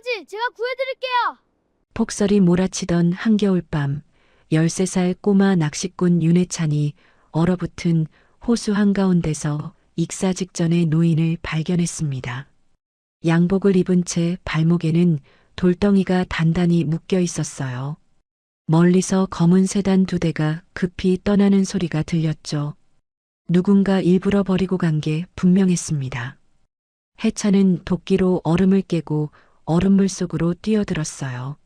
아버지, 제가 구해드릴게요. 폭설이 몰아치던 한겨울밤, 13살 꼬마 낚시꾼 윤혜찬이 얼어붙은 호수 한가운데서 익사 직전의 노인을 발견했습니다. 양복을 입은 채 발목에는 돌덩이가 단단히 묶여 있었어요. 멀리서 검은 세단 2대가 급히 떠나는 소리가 들렸죠. 누군가 일부러 버리고 간 게 분명했습니다. 해찬은 도끼로 얼음을 깨고 얼음물 속으로 뛰어들었어요.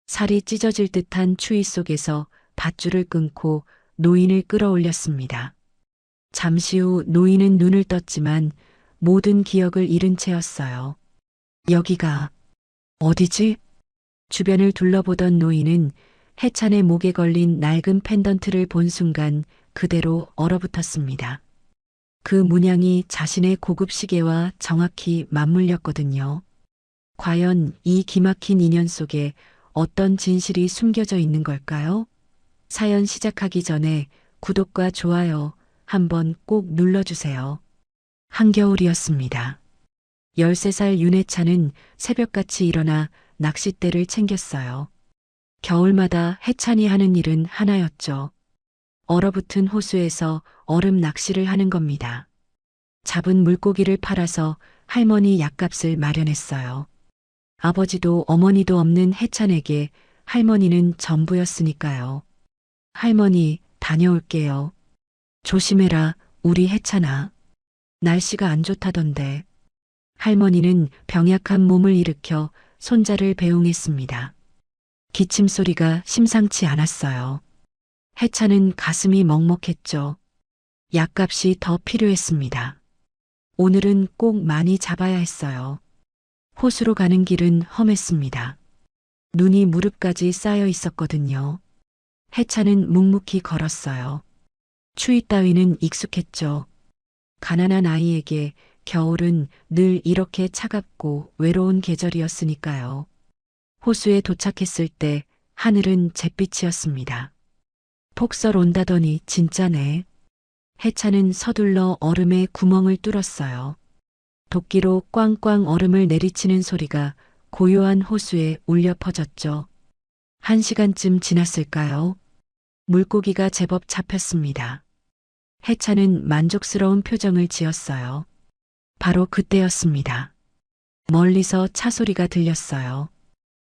살이 찢어질 듯한 추위 속에서 밧줄을 끊고 노인을 끌어올렸습니다. 잠시 후 노인은 눈을 떴지만 모든 기억을 잃은 채였어요. 여기가 어디지? 주변을 둘러보던 노인은 해찬의 목에 걸린 낡은 펜던트를 본 순간 그대로 얼어붙었습니다. 그 문양이 자신의 고급 시계와 정확히 맞물렸거든요. 과연 이 기막힌 인연 속에 어떤 진실이 숨겨져 있는 걸까요? 사연 시작하기 전에 구독과 좋아요 한번 꼭 눌러주세요. 한겨울이었습니다. 13살 윤혜찬은 새벽같이 일어나 낚싯대를 챙겼어요. 겨울마다 해찬이 하는 일은 하나였죠. 얼어붙은 호수에서 얼음 낚시를 하는 겁니다. 잡은 물고기를 팔아서 할머니 약값을 마련했어요. 아버지도 어머니도 없는 해찬에게 할머니는 전부였으니까요. 할머니, 다녀올게요. 조심해라, 우리 해찬아. 날씨가 안 좋다던데. 할머니는 병약한 몸을 일으켜 손자를 배웅했습니다. 기침 소리가 심상치 않았어요. 해찬은 가슴이 먹먹했죠. 약값이 더 필요했습니다. 오늘은 꼭 많이 잡아야 했어요. 호수로 가는 길은 험했습니다. 눈이 무릎까지 쌓여 있었거든요. 해찬은 묵묵히 걸었어요. 추위 따위는 익숙했죠. 가난한 아이에게 겨울은 늘 이렇게 차갑고 외로운 계절이었으니까요. 호수에 도착했을 때 하늘은 잿빛이었습니다. 폭설 온다더니 진짜네. 해찬은 서둘러 얼음에 구멍을 뚫었어요. 도끼로 꽝꽝 얼음을 내리치는 소리가 고요한 호수에 울려 퍼졌죠. 1시간쯤 지났을까요? 물고기가 제법 잡혔습니다. 해찬은 만족스러운 표정을 지었어요. 바로 그때였습니다. 멀리서 차 소리가 들렸어요.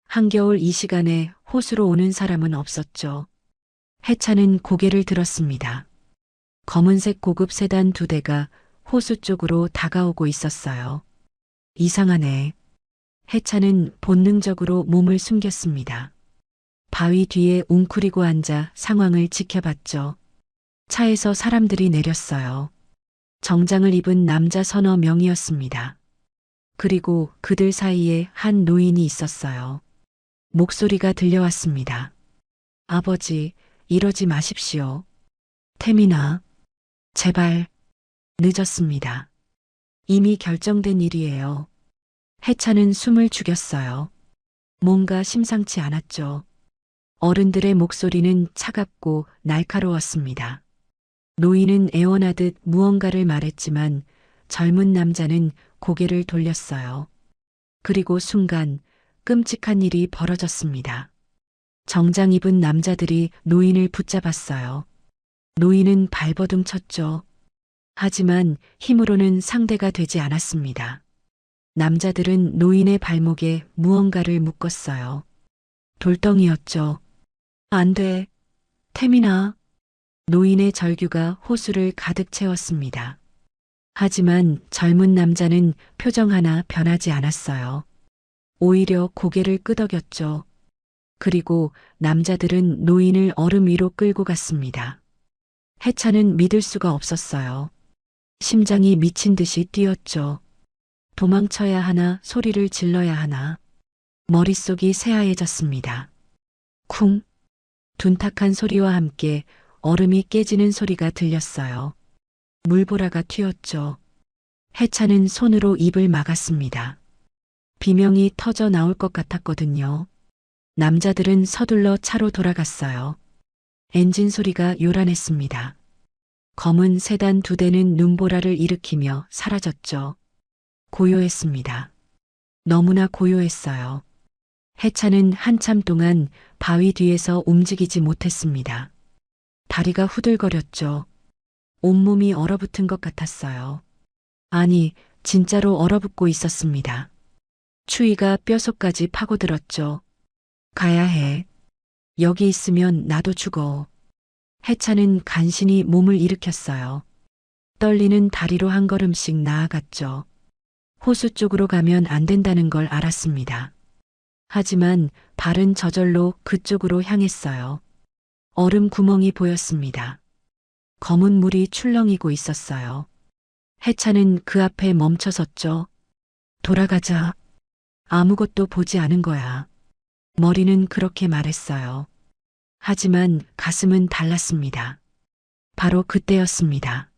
한겨울 이 시간에 호수로 오는 사람은 없었죠. 해찬은 고개를 들었습니다. 검은색 고급 세단 2대가 호수 쪽으로 다가오고 있었어요. 이상하네. 해찬은 본능적으로 몸을 숨겼습니다. 바위 뒤에 웅크리고 앉아 상황을 지켜봤죠. 차에서 사람들이 내렸어요. 정장을 입은 남자 서너 명이었습니다. 그리고 그들 사이에 한 노인이 있었어요. 목소리가 들려왔습니다. 아버지, 이러지 마십시오. 태민아, 제발. 늦었습니다. 이미 결정된 일이에요. 해찬은 숨을 죽였어요. 뭔가 심상치 않았죠. 어른들의 목소리는 차갑고 날카로웠습니다. 노인은 애원하듯 무언가를 말했지만 젊은 남자는 고개를 돌렸어요. 그리고 순간 끔찍한 일이 벌어졌습니다. 정장 입은 남자들이 노인을 붙잡았어요. 노인은 발버둥 쳤죠. 하지만 힘으로는 상대가 되지 않았습니다. 남자들은 노인의 발목에 무언가를 묶었어요. 돌덩이였죠. 안 돼. 태민아. 노인의 절규가 호수를 가득 채웠습니다. 하지만 젊은 남자는 표정 하나 변하지 않았어요. 오히려 고개를 끄덕였죠. 그리고 남자들은 노인을 얼음 위로 끌고 갔습니다. 해찬은 믿을 수가 없었어요. 심장이 미친 듯이 뛰었죠. 도망쳐야 하나, 소리를 질러야 하나. 머릿속이 새하얘졌습니다. 쿵! 둔탁한 소리와 함께 얼음이 깨지는 소리가 들렸어요. 물보라가 튀었죠. 해찬은 손으로 입을 막았습니다. 비명이 터져 나올 것 같았거든요. 남자들은 서둘러 차로 돌아갔어요. 엔진 소리가 요란했습니다. 검은 세단 2대는 눈보라를 일으키며 사라졌죠. 고요했습니다. 너무나 고요했어요. 해찬은 한참 동안 바위 뒤에서 움직이지 못했습니다. 다리가 후들거렸죠. 온몸이 얼어붙은 것 같았어요. 아니, 진짜로 얼어붙고 있었습니다. 추위가 뼛속까지 파고들었죠. 가야 해. 여기 있으면 나도 죽어. 해찬은 간신히 몸을 일으켰어요. 떨리는 다리로 한 걸음씩 나아갔죠. 호수 쪽으로 가면 안 된다는 걸 알았습니다. 하지만 발은 저절로 그쪽으로 향했어요. 얼음 구멍이 보였습니다. 검은 물이 출렁이고 있었어요. 해찬은 그 앞에 멈춰섰죠. 돌아가자. 아무것도 보지 않은 거야. 머리는 그렇게 말했어요. 하지만 가슴은 달랐습니다. 바로 그때였습니다.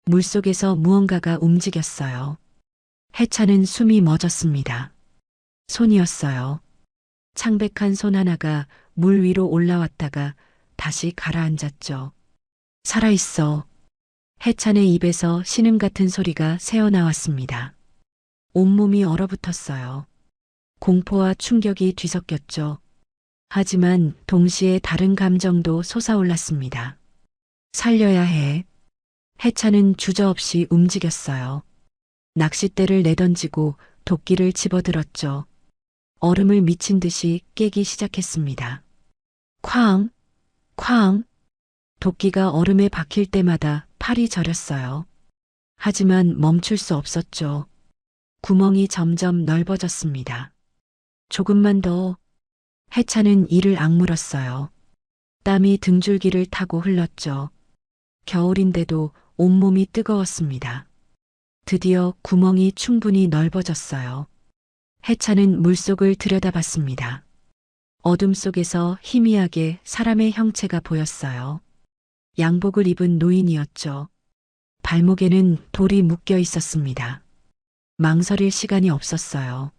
물속에서 무언가가 움직였어요. 해찬은 숨이 멎었습니다. 손이었어요. 창백한 손 하나가 물 위로 올라왔다가 다시 가라앉았죠. 살아있어. 해찬의 입에서 신음 같은 소리가 새어나왔습니다. 온몸이 얼어붙었어요. 공포와 충격이 뒤섞였죠. 하지만 동시에 다른 감정도 솟아올랐습니다. 살려야 해. 해찬은 주저없이 움직였어요. 낚싯대를 내던지고 도끼를 집어들었죠. 얼음을 미친 듯이 깨기 시작했습니다. 쾅! 쾅! 도끼가 얼음에 박힐 때마다 팔이 저렸어요. 하지만 멈출 수 없었죠. 구멍이 점점 넓어졌습니다. 조금만 더. 해찬은 이를 악물었어요. 땀이 등줄기를 타고 흘렀죠. 겨울인데도 온몸이 뜨거웠습니다. 드디어 구멍이 충분히 넓어졌어요. 해찬은 물속을 들여다봤습니다. 어둠 속에서 희미하게 사람의 형체가 보였어요. 양복을 입은 노인이었죠. 발목에는 돌이 묶여 있었습니다. 망설일 시간이 없었어요.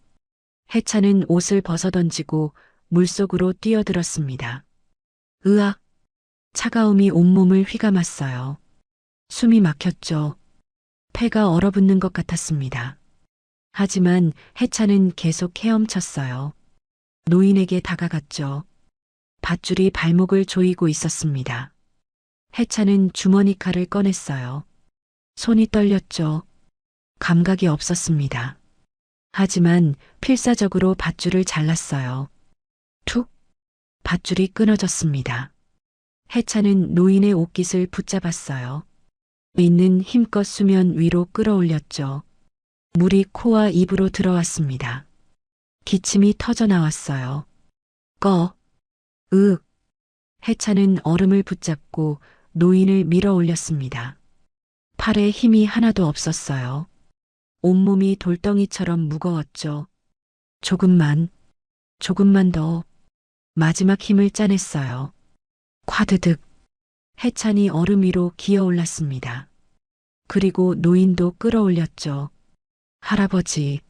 해찬은 옷을 벗어던지고 물속으로 뛰어들었습니다. 으악! 차가움이 온몸을 휘감았어요. 숨이 막혔죠. 폐가 얼어붙는 것 같았습니다. 하지만 해찬은 계속 헤엄쳤어요. 노인에게 다가갔죠. 밧줄이 발목을 조이고 있었습니다. 해찬은 주머니 칼을 꺼냈어요. 손이 떨렸죠. 감각이 없었습니다. 하지만 필사적으로 밧줄을 잘랐어요. 툭! 밧줄이 끊어졌습니다. 해찬은 노인의 옷깃을 붙잡았어요. 있는 힘껏 수면 위로 끌어올렸죠. 물이 코와 입으로 들어왔습니다. 기침이 터져 나왔어요. 꺼! 으윽! 해찬은 얼음을 붙잡고 노인을 밀어 올렸습니다. 팔에 힘이 하나도 없었어요. 온몸이 돌덩이처럼 무거웠죠. 조금만 더. 마지막 힘을 짜냈어요. 콰드득. 해찬이 얼음 위로 기어 올랐습니다. 그리고 노인도 끌어올렸죠. 할아버지.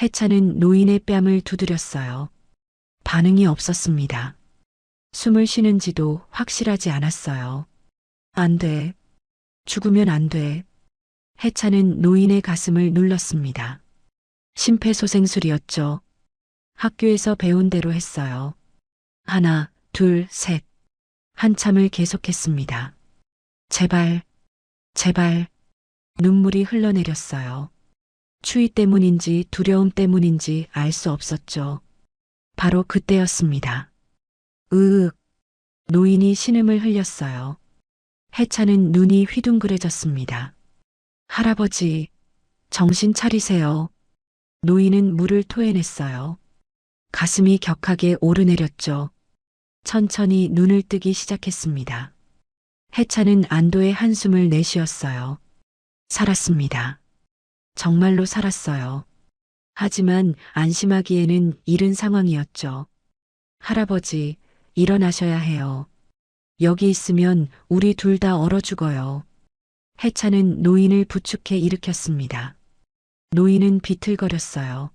해찬은 노인의 뺨을 두드렸어요. 반응이 없었습니다. 숨을 쉬는지도 확실하지 않았어요. 안 돼. 죽으면 안 돼. 해찬은 노인의 가슴을 눌렀습니다. 심폐소생술이었죠. 학교에서 배운 대로 했어요. 하나, 둘, 셋. 한참을 계속했습니다. 제발. 눈물이 흘러내렸어요. 추위 때문인지 두려움 때문인지 알 수 없었죠. 바로 그때였습니다. 으윽. 노인이 신음을 흘렸어요. 해찬은 눈이 휘둥그레졌습니다. 할아버지, 정신 차리세요. 노인은 물을 토해냈어요. 가슴이 격하게 오르내렸죠. 천천히 눈을 뜨기 시작했습니다. 해찬은 안도의 한숨을 내쉬었어요. 살았습니다. 정말로 살았어요. 하지만 안심하기에는 이른 상황이었죠. 할아버지, 일어나셔야 해요. 여기 있으면 우리 둘 다 얼어 죽어요. 해찬은 노인을 부축해 일으켰습니다. 노인은 비틀거렸어요.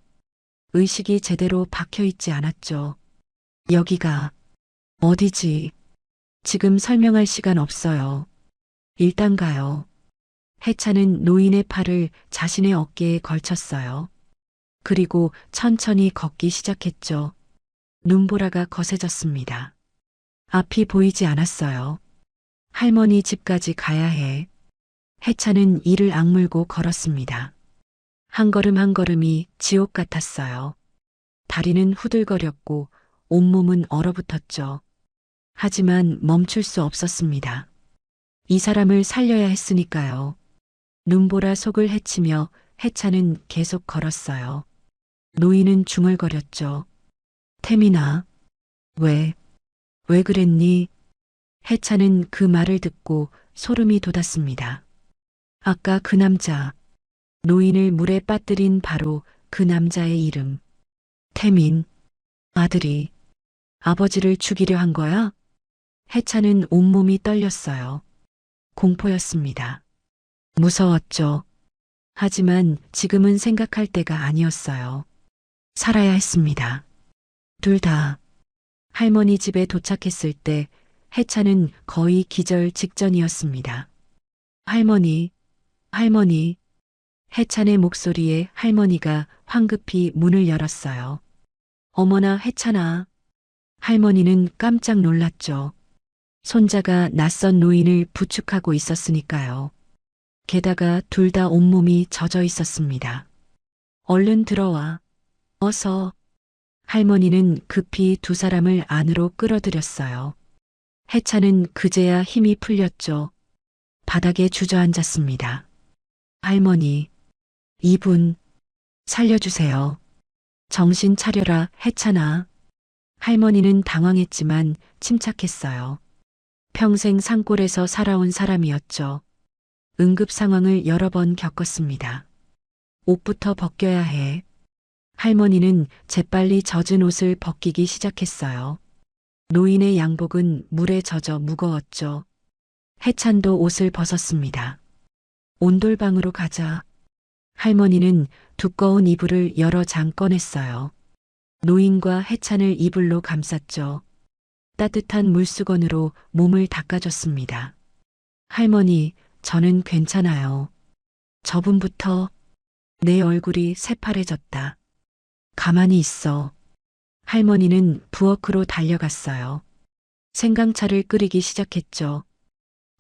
의식이 제대로 박혀 있지 않았죠. 여기가 어디지? 지금 설명할 시간 없어요. 일단 가요. 해찬은 노인의 팔을 자신의 어깨에 걸쳤어요. 그리고 천천히 걷기 시작했죠. 눈보라가 거세졌습니다. 앞이 보이지 않았어요. 할머니 집까지 가야 해. 해찬은 이를 악물고 걸었습니다. 한 걸음 한 걸음이 지옥 같았어요. 다리는 후들거렸고 온몸은 얼어붙었죠. 하지만 멈출 수 없었습니다. 이 사람을 살려야 했으니까요. 눈보라 속을 헤치며 해찬은 계속 걸었어요. 노인은 중얼거렸죠. 태민아, 왜 그랬니? 해찬은 그 말을 듣고 소름이 돋았습니다. 아까 그 남자, 노인을 물에 빠뜨린 바로 그 남자의 이름. 태민, 아들이 아버지를 죽이려 한 거야? 해찬은 온몸이 떨렸어요. 공포였습니다. 무서웠죠. 하지만 지금은 생각할 때가 아니었어요. 살아야 했습니다. 둘 다. 할머니 집에 도착했을 때 해찬은 거의 기절 직전이었습니다. 할머니, 할머니. 해찬의 목소리에 할머니가 황급히 문을 열었어요. 어머나 해찬아. 할머니는 깜짝 놀랐죠. 손자가 낯선 노인을 부축하고 있었으니까요. 게다가 둘 다 온몸이 젖어 있었습니다. 얼른 들어와. 어서. 할머니는 급히 두 사람을 안으로 끌어들였어요. 해찬은 그제야 힘이 풀렸죠. 바닥에 주저앉았습니다. 할머니, 이분, 살려주세요. 정신 차려라, 해찬아. 할머니는 당황했지만 침착했어요. 평생 산골에서 살아온 사람이었죠. 응급 상황을 여러 번 겪었습니다. 옷부터 벗겨야 해. 할머니는 재빨리 젖은 옷을 벗기기 시작했어요. 노인의 양복은 물에 젖어 무거웠죠. 해찬도 옷을 벗었습니다. 온돌방으로 가자. 할머니는 두꺼운 이불을 여러 장 꺼냈어요. 노인과 해찬을 이불로 감쌌죠. 따뜻한 물수건으로 몸을 닦아줬습니다. 할머니, 저는 괜찮아요. 저분부터. 내 얼굴이 새파래졌다. 가만히 있어. 할머니는 부엌으로 달려갔어요. 생강차를 끓이기 시작했죠.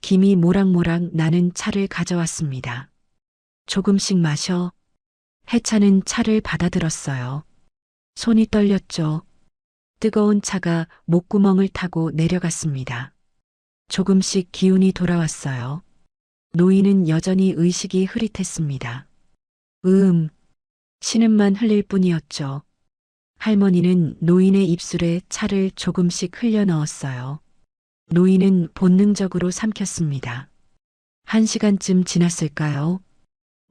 김이 모락모락 나는 차를 가져왔습니다. 조금씩 마셔. 해찬은 차를 받아들었어요. 손이 떨렸죠. 뜨거운 차가 목구멍을 타고 내려갔습니다. 조금씩 기운이 돌아왔어요. 노인은 여전히 의식이 흐릿했습니다. 신음만 흘릴 뿐이었죠. 할머니는 노인의 입술에 차를 조금씩 흘려 넣었어요. 노인은 본능적으로 삼켰습니다. 1시간쯤 지났을까요?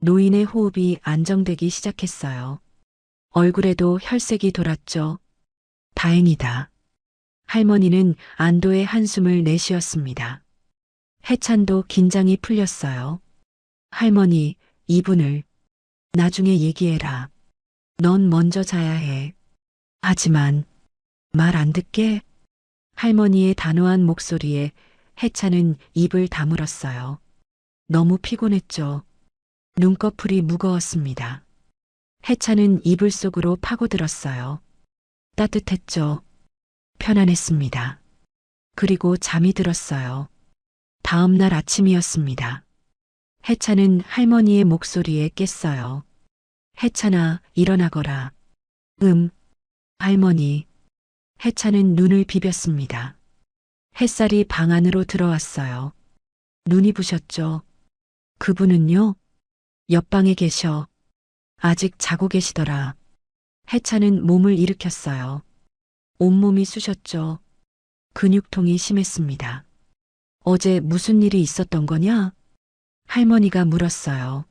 노인의 호흡이 안정되기 시작했어요. 얼굴에도 혈색이 돌았죠. 다행이다. 할머니는 안도의 한숨을 내쉬었습니다. 해찬도 긴장이 풀렸어요. 할머니, 이분을 나중에 얘기해라. 넌 먼저 자야 해. 하지만 말 안 듣게? 할머니의 단호한 목소리에 해찬은 입을 다물었어요. 너무 피곤했죠. 눈꺼풀이 무거웠습니다. 해찬은 이불 속으로 파고들었어요. 따뜻했죠. 편안했습니다. 그리고 잠이 들었어요. 다음 날 아침이었습니다. 해찬은 할머니의 목소리에 깼어요. 해찬아, 일어나거라. 할머니. 해찬은 눈을 비볐습니다. 햇살이 방 안으로 들어왔어요. 눈이 부셨죠. 그분은요? 옆방에 계셔. 아직 자고 계시더라. 해찬은 몸을 일으켰어요. 온몸이 쑤셨죠. 근육통이 심했습니다. 어제 무슨 일이 있었던 거냐? 할머니가 물었어요.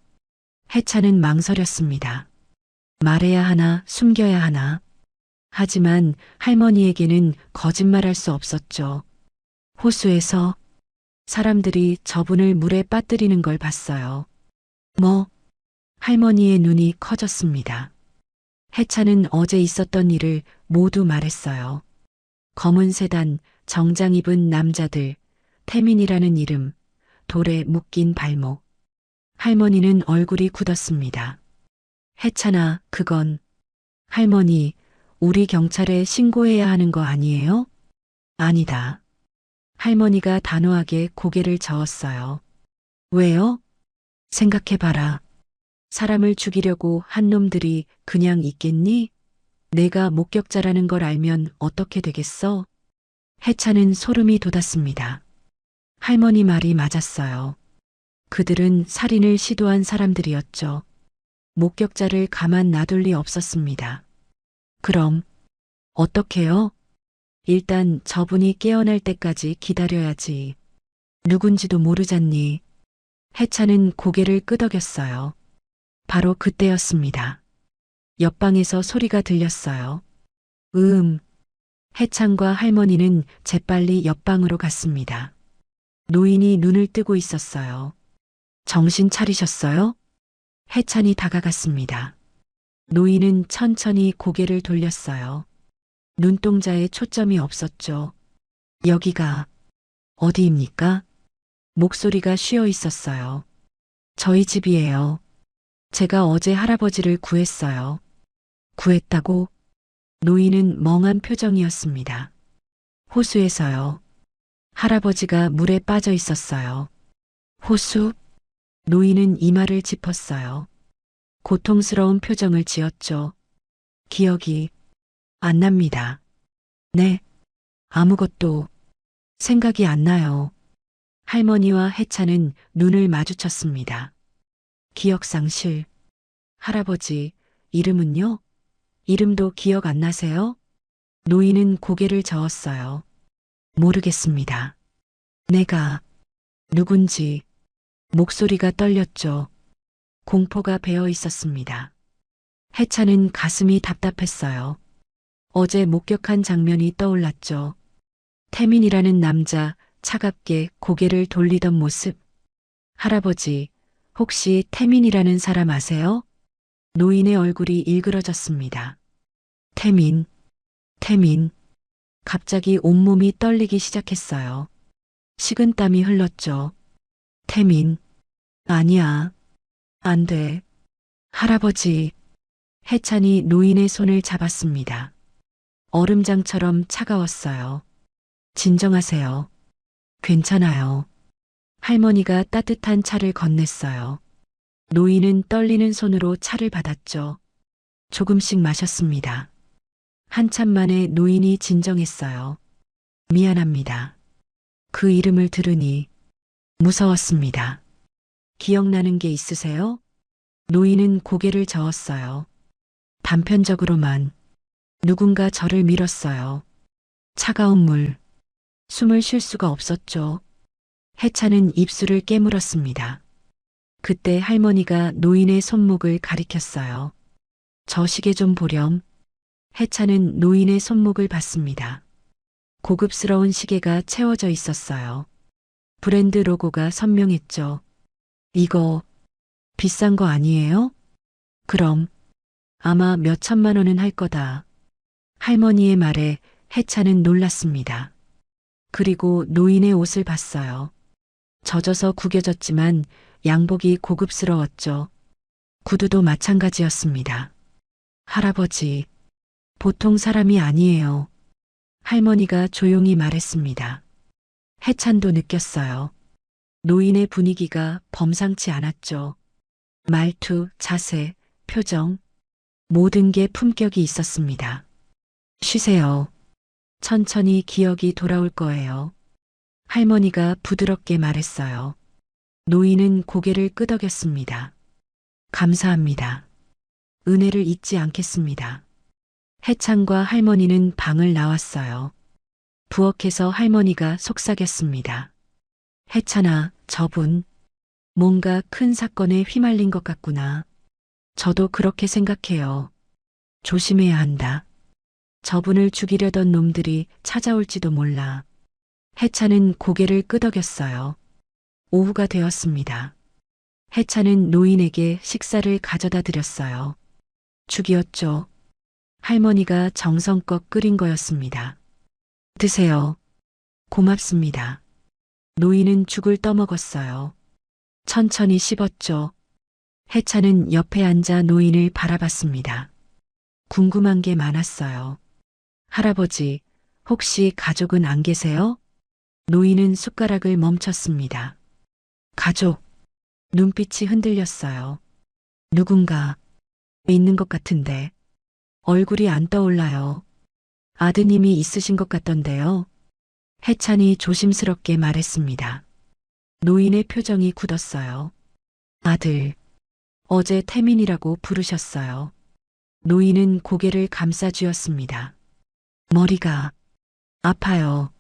해찬은 망설였습니다. 말해야 하나, 숨겨야 하나. 하지만 할머니에게는 거짓말할 수 없었죠. 호수에서 사람들이 저분을 물에 빠뜨리는 걸 봤어요. 뭐? 할머니의 눈이 커졌습니다. 해찬은 어제 있었던 일을 모두 말했어요. 검은 세단, 정장 입은 남자들, 태민이라는 이름, 돌에 묶인 발목. 할머니는 얼굴이 굳었습니다. 해찬아, 그건 할머니, 우리 경찰에 신고해야 하는 거 아니에요? 아니다. 할머니가 단호하게 고개를 저었어요. 왜요? 생각해봐라. 사람을 죽이려고 한 놈들이 그냥 있겠니? 내가 목격자라는 걸 알면 어떻게 되겠어? 해찬은 소름이 돋았습니다. 할머니 말이 맞았어요. 그들은 살인을 시도한 사람들이었죠. 목격자를 가만 놔둘 리 없었습니다. 그럼 어떡해요? 일단 저분이 깨어날 때까지 기다려야지. 누군지도 모르잖니. 해찬은 고개를 끄덕였어요. 바로 그때였습니다. 옆방에서 소리가 들렸어요. 해찬과 할머니는 재빨리 옆방으로 갔습니다. 노인이 눈을 뜨고 있었어요. 정신 차리셨어요? 해찬이 다가갔습니다. 노인은 천천히 고개를 돌렸어요. 눈동자에 초점이 없었죠. 여기가 어디입니까? 목소리가 쉬어 있었어요. 저희 집이에요. 제가 어제 할아버지를 구했어요. 구했다고? 노인은 멍한 표정이었습니다. 호수에서요. 할아버지가 물에 빠져 있었어요. 호수? 노인은 이마를 짚었어요. 고통스러운 표정을 지었죠. 기억이 안 납니다. 네, 아무것도 생각이 안 나요. 할머니와 해찬은 눈을 마주쳤습니다. 기억상실. 할아버지, 이름은요? 이름도 기억 안 나세요? 노인은 고개를 저었어요. 모르겠습니다. 내가 누군지. 목소리가 떨렸죠. 공포가 배어 있었습니다. 해찬은 가슴이 답답했어요. 어제 목격한 장면이 떠올랐죠. 태민이라는 남자 차갑게 고개를 돌리던 모습. 할아버지, 혹시 태민이라는 사람 아세요? 노인의 얼굴이 일그러졌습니다. 태민. 갑자기 온몸이 떨리기 시작했어요. 식은땀이 흘렀죠. 태민. 아니야. 안 돼. 할아버지. 해찬이 노인의 손을 잡았습니다. 얼음장처럼 차가웠어요. 진정하세요. 괜찮아요. 할머니가 따뜻한 차를 건넸어요. 노인은 떨리는 손으로 차를 받았죠. 조금씩 마셨습니다. 한참 만에 노인이 진정했어요. 미안합니다. 그 이름을 들으니 무서웠습니다. 기억나는 게 있으세요? 노인은 고개를 저었어요. 단편적으로만 누군가 저를 밀었어요. 차가운 물. 숨을 쉴 수가 없었죠. 해찬은 입술을 깨물었습니다. 그때 할머니가 노인의 손목을 가리켰어요. 저 시계 좀 보렴. 해찬은 노인의 손목을 봤습니다. 고급스러운 시계가 채워져 있었어요. 브랜드 로고가 선명했죠. 이거 비싼 거 아니에요? 그럼 아마 몇 천만 원은 할 거다. 할머니의 말에 해찬은 놀랐습니다. 그리고 노인의 옷을 봤어요. 젖어서 구겨졌지만 양복이 고급스러웠죠. 구두도 마찬가지였습니다. 할아버지, 보통 사람이 아니에요. 할머니가 조용히 말했습니다. 해찬도 느꼈어요. 노인의 분위기가 범상치 않았죠. 말투, 자세, 표정, 모든 게 품격이 있었습니다. 쉬세요. 천천히 기억이 돌아올 거예요. 할머니가 부드럽게 말했어요. 노인은 고개를 끄덕였습니다. 감사합니다. 은혜를 잊지 않겠습니다. 해찬과 할머니는 방을 나왔어요. 부엌에서 할머니가 속삭였습니다. 해찬아, 저분 뭔가 큰 사건에 휘말린 것 같구나. 저도 그렇게 생각해요. 조심해야 한다. 저분을 죽이려던 놈들이 찾아올지도 몰라. 해찬은 고개를 끄덕였어요. 오후가 되었습니다. 해찬은 노인에게 식사를 가져다 드렸어요. 죽이었죠. 할머니가 정성껏 끓인 거였습니다. 드세요. 고맙습니다. 노인은 죽을 떠먹었어요. 천천히 씹었죠. 해찬은 옆에 앉아 노인을 바라봤습니다. 궁금한 게 많았어요. 할아버지, 혹시 가족은 안 계세요? 노인은 숟가락을 멈췄습니다. 가족. 눈빛이 흔들렸어요. 누군가 있는 것 같은데 얼굴이 안 떠올라요. 아드님이 있으신 것 같던데요. 해찬이 조심스럽게 말했습니다. 노인의 표정이 굳었어요. 아들, 어제 태민이라고 부르셨어요. 노인은 고개를 감싸쥐었습니다. 머리가 아파요.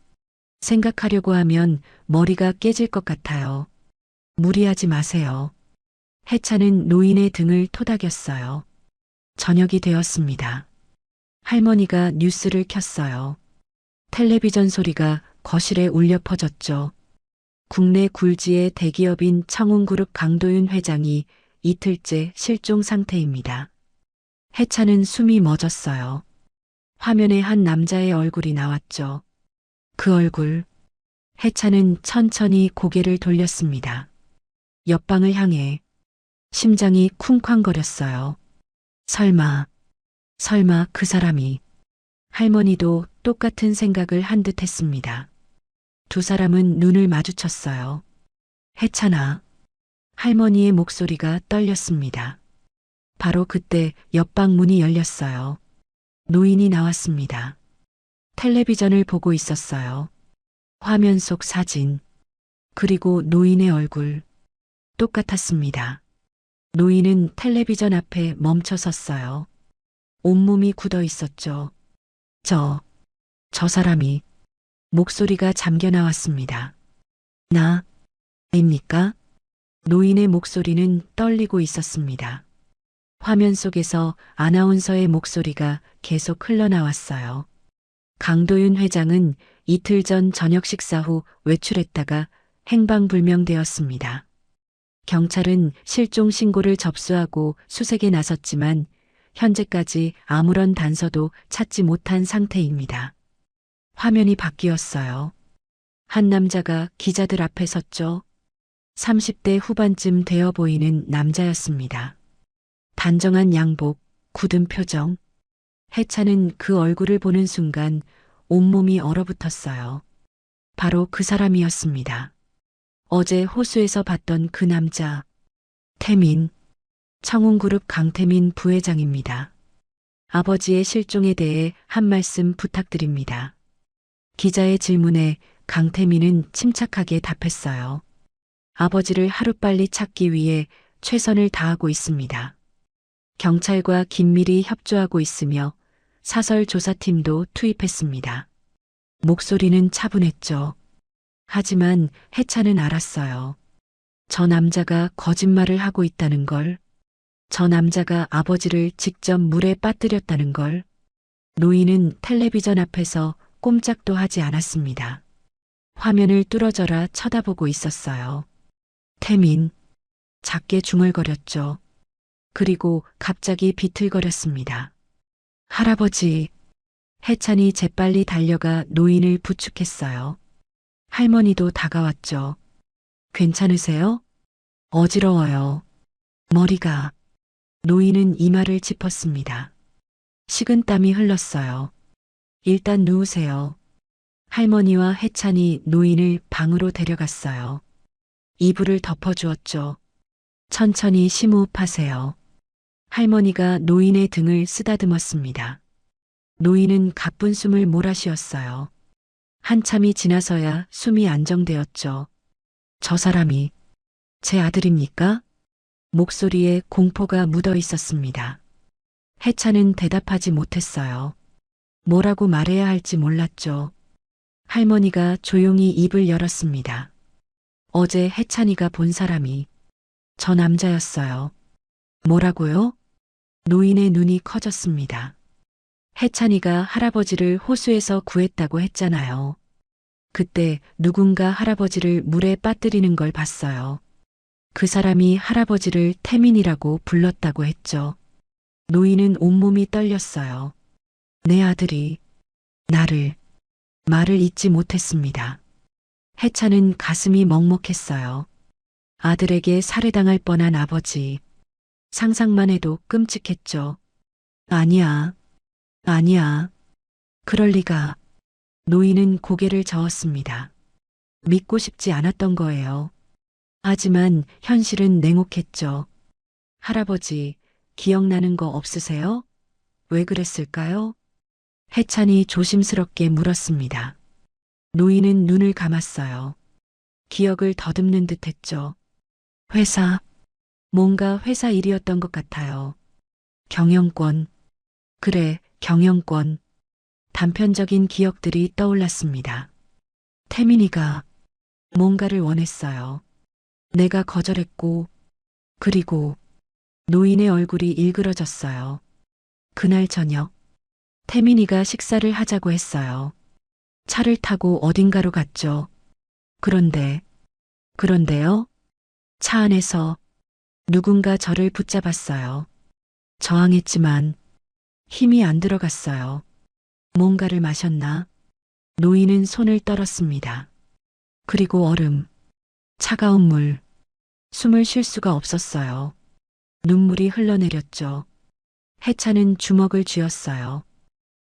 생각하려고 하면 머리가 깨질 것 같아요. 무리하지 마세요. 해찬은 노인의 등을 토닥였어요. 저녁이 되었습니다. 할머니가 뉴스를 켰어요. 텔레비전 소리가 거실에 울려 퍼졌죠. 국내 굴지의 대기업인 청운그룹 강도윤 회장이 이틀째 실종 상태입니다. 해찬은 숨이 멎었어요. 화면에 한 남자의 얼굴이 나왔죠. 그 얼굴. 해찬은 천천히 고개를 돌렸습니다. 옆방을 향해 심장이 쿵쾅거렸어요. 설마 그 사람이. 할머니도 똑같은 생각을 한 듯 했습니다. 두 사람은 눈을 마주쳤어요. 해찬아. 할머니의 목소리가 떨렸습니다. 바로 그때 옆방 문이 열렸어요. 노인이 나왔습니다. 텔레비전을 보고 있었어요. 화면 속 사진, 그리고 노인의 얼굴, 똑같았습니다. 노인은 텔레비전 앞에 멈춰 섰어요. 온몸이 굳어 있었죠. 저 사람이. 목소리가 잠겨 나왔습니다. 나입니까? 노인의 목소리는 떨리고 있었습니다. 화면 속에서 아나운서의 목소리가 계속 흘러나왔어요. 강도윤 회장은 이틀 전 저녁 식사 후 외출했다가 행방불명되었습니다. 경찰은 실종 신고를 접수하고 수색에 나섰지만 현재까지 아무런 단서도 찾지 못한 상태입니다. 화면이 바뀌었어요. 한 남자가 기자들 앞에 섰죠. 30대 후반쯤 되어 보이는 남자였습니다. 단정한 양복, 굳은 표정. 해찬은 그 얼굴을 보는 순간 온몸이 얼어붙었어요. 바로 그 사람이었습니다. 어제 호수에서 봤던 그 남자. 태민. 청운그룹 강태민 부회장입니다. 아버지의 실종에 대해 한 말씀 부탁드립니다. 기자의 질문에 강태민은 침착하게 답했어요. 아버지를 하루빨리 찾기 위해 최선을 다하고 있습니다. 경찰과 긴밀히 협조하고 있으며 사설 조사팀도 투입했습니다. 목소리는 차분했죠. 하지만 해찬은 알았어요. 저 남자가 거짓말을 하고 있다는 걸. 저 남자가 아버지를 직접 물에 빠뜨렸다는 걸. 노인은 텔레비전 앞에서 꼼짝도 하지 않았습니다. 화면을 뚫어져라 쳐다보고 있었어요. 태민. 작게 중얼거렸죠. 그리고 갑자기 비틀거렸습니다. 할아버지. 해찬이 재빨리 달려가 노인을 부축했어요. 할머니도 다가왔죠. 괜찮으세요? 어지러워요. 머리가. 노인은 이마를 짚었습니다. 식은땀이 흘렀어요. 일단 누우세요. 할머니와 해찬이 노인을 방으로 데려갔어요. 이불을 덮어주었죠. 천천히 심호흡하세요. 할머니가 노인의 등을 쓰다듬었습니다. 노인은 가쁜 숨을 몰아쉬었어요. 한참이 지나서야 숨이 안정되었죠. 저 사람이 제 아들입니까? 목소리에 공포가 묻어 있었습니다. 해찬은 대답하지 못했어요. 뭐라고 말해야 할지 몰랐죠. 할머니가 조용히 입을 열었습니다. 어제 해찬이가 본 사람이 저 남자였어요. 뭐라고요? 노인의 눈이 커졌습니다. 해찬이가 할아버지를 호수에서 구했다고 했잖아요. 그때 누군가 할아버지를 물에 빠뜨리는 걸 봤어요. 그 사람이 할아버지를 태민이라고 불렀다고 했죠. 노인은 온몸이 떨렸어요. 내 아들이 말을 잊지 못했습니다. 해찬은 가슴이 먹먹했어요. 아들에게 살해당할 뻔한 아버지. 상상만 해도 끔찍했죠. 아니야, 아니야. 그럴 리가. 노인은 고개를 저었습니다. 믿고 싶지 않았던 거예요. 하지만 현실은 냉혹했죠. 할아버지, 기억나는 거 없으세요? 왜 그랬을까요? 해찬이 조심스럽게 물었습니다. 노인은 눈을 감았어요. 기억을 더듬는 듯 했죠. 회사, 뭔가 회사 일이었던 것 같아요. 경영권. 그래, 경영권. 단편적인 기억들이 떠올랐습니다. 태민이가 뭔가를 원했어요. 내가 거절했고, 그리고 노인의 얼굴이 일그러졌어요. 그날 저녁, 태민이가 식사를 하자고 했어요. 차를 타고 어딘가로 갔죠. 그런데요? 차 안에서 누군가 저를 붙잡았어요. 저항했지만 힘이 안 들어갔어요. 뭔가를 마셨나? 노인은 손을 떨었습니다. 그리고 얼음, 차가운 물, 숨을 쉴 수가 없었어요. 눈물이 흘러내렸죠. 해찬은 주먹을 쥐었어요.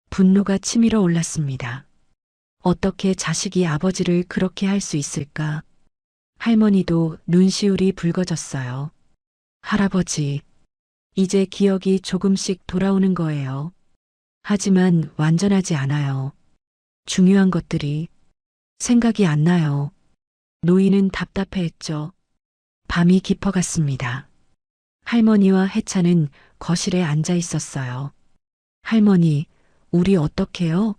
분노가 치밀어 올랐습니다. 어떻게 자식이 아버지를 그렇게 할 수 있을까? 할머니도 눈시울이 붉어졌어요. 할아버지, 이제 기억이 조금씩 돌아오는 거예요. 하지만 완전하지 않아요. 중요한 것들이 생각이 안 나요. 노인은 답답해했죠. 밤이 깊어갔습니다. 할머니와 해찬은 거실에 앉아 있었어요. 할머니, 우리 어떡해요?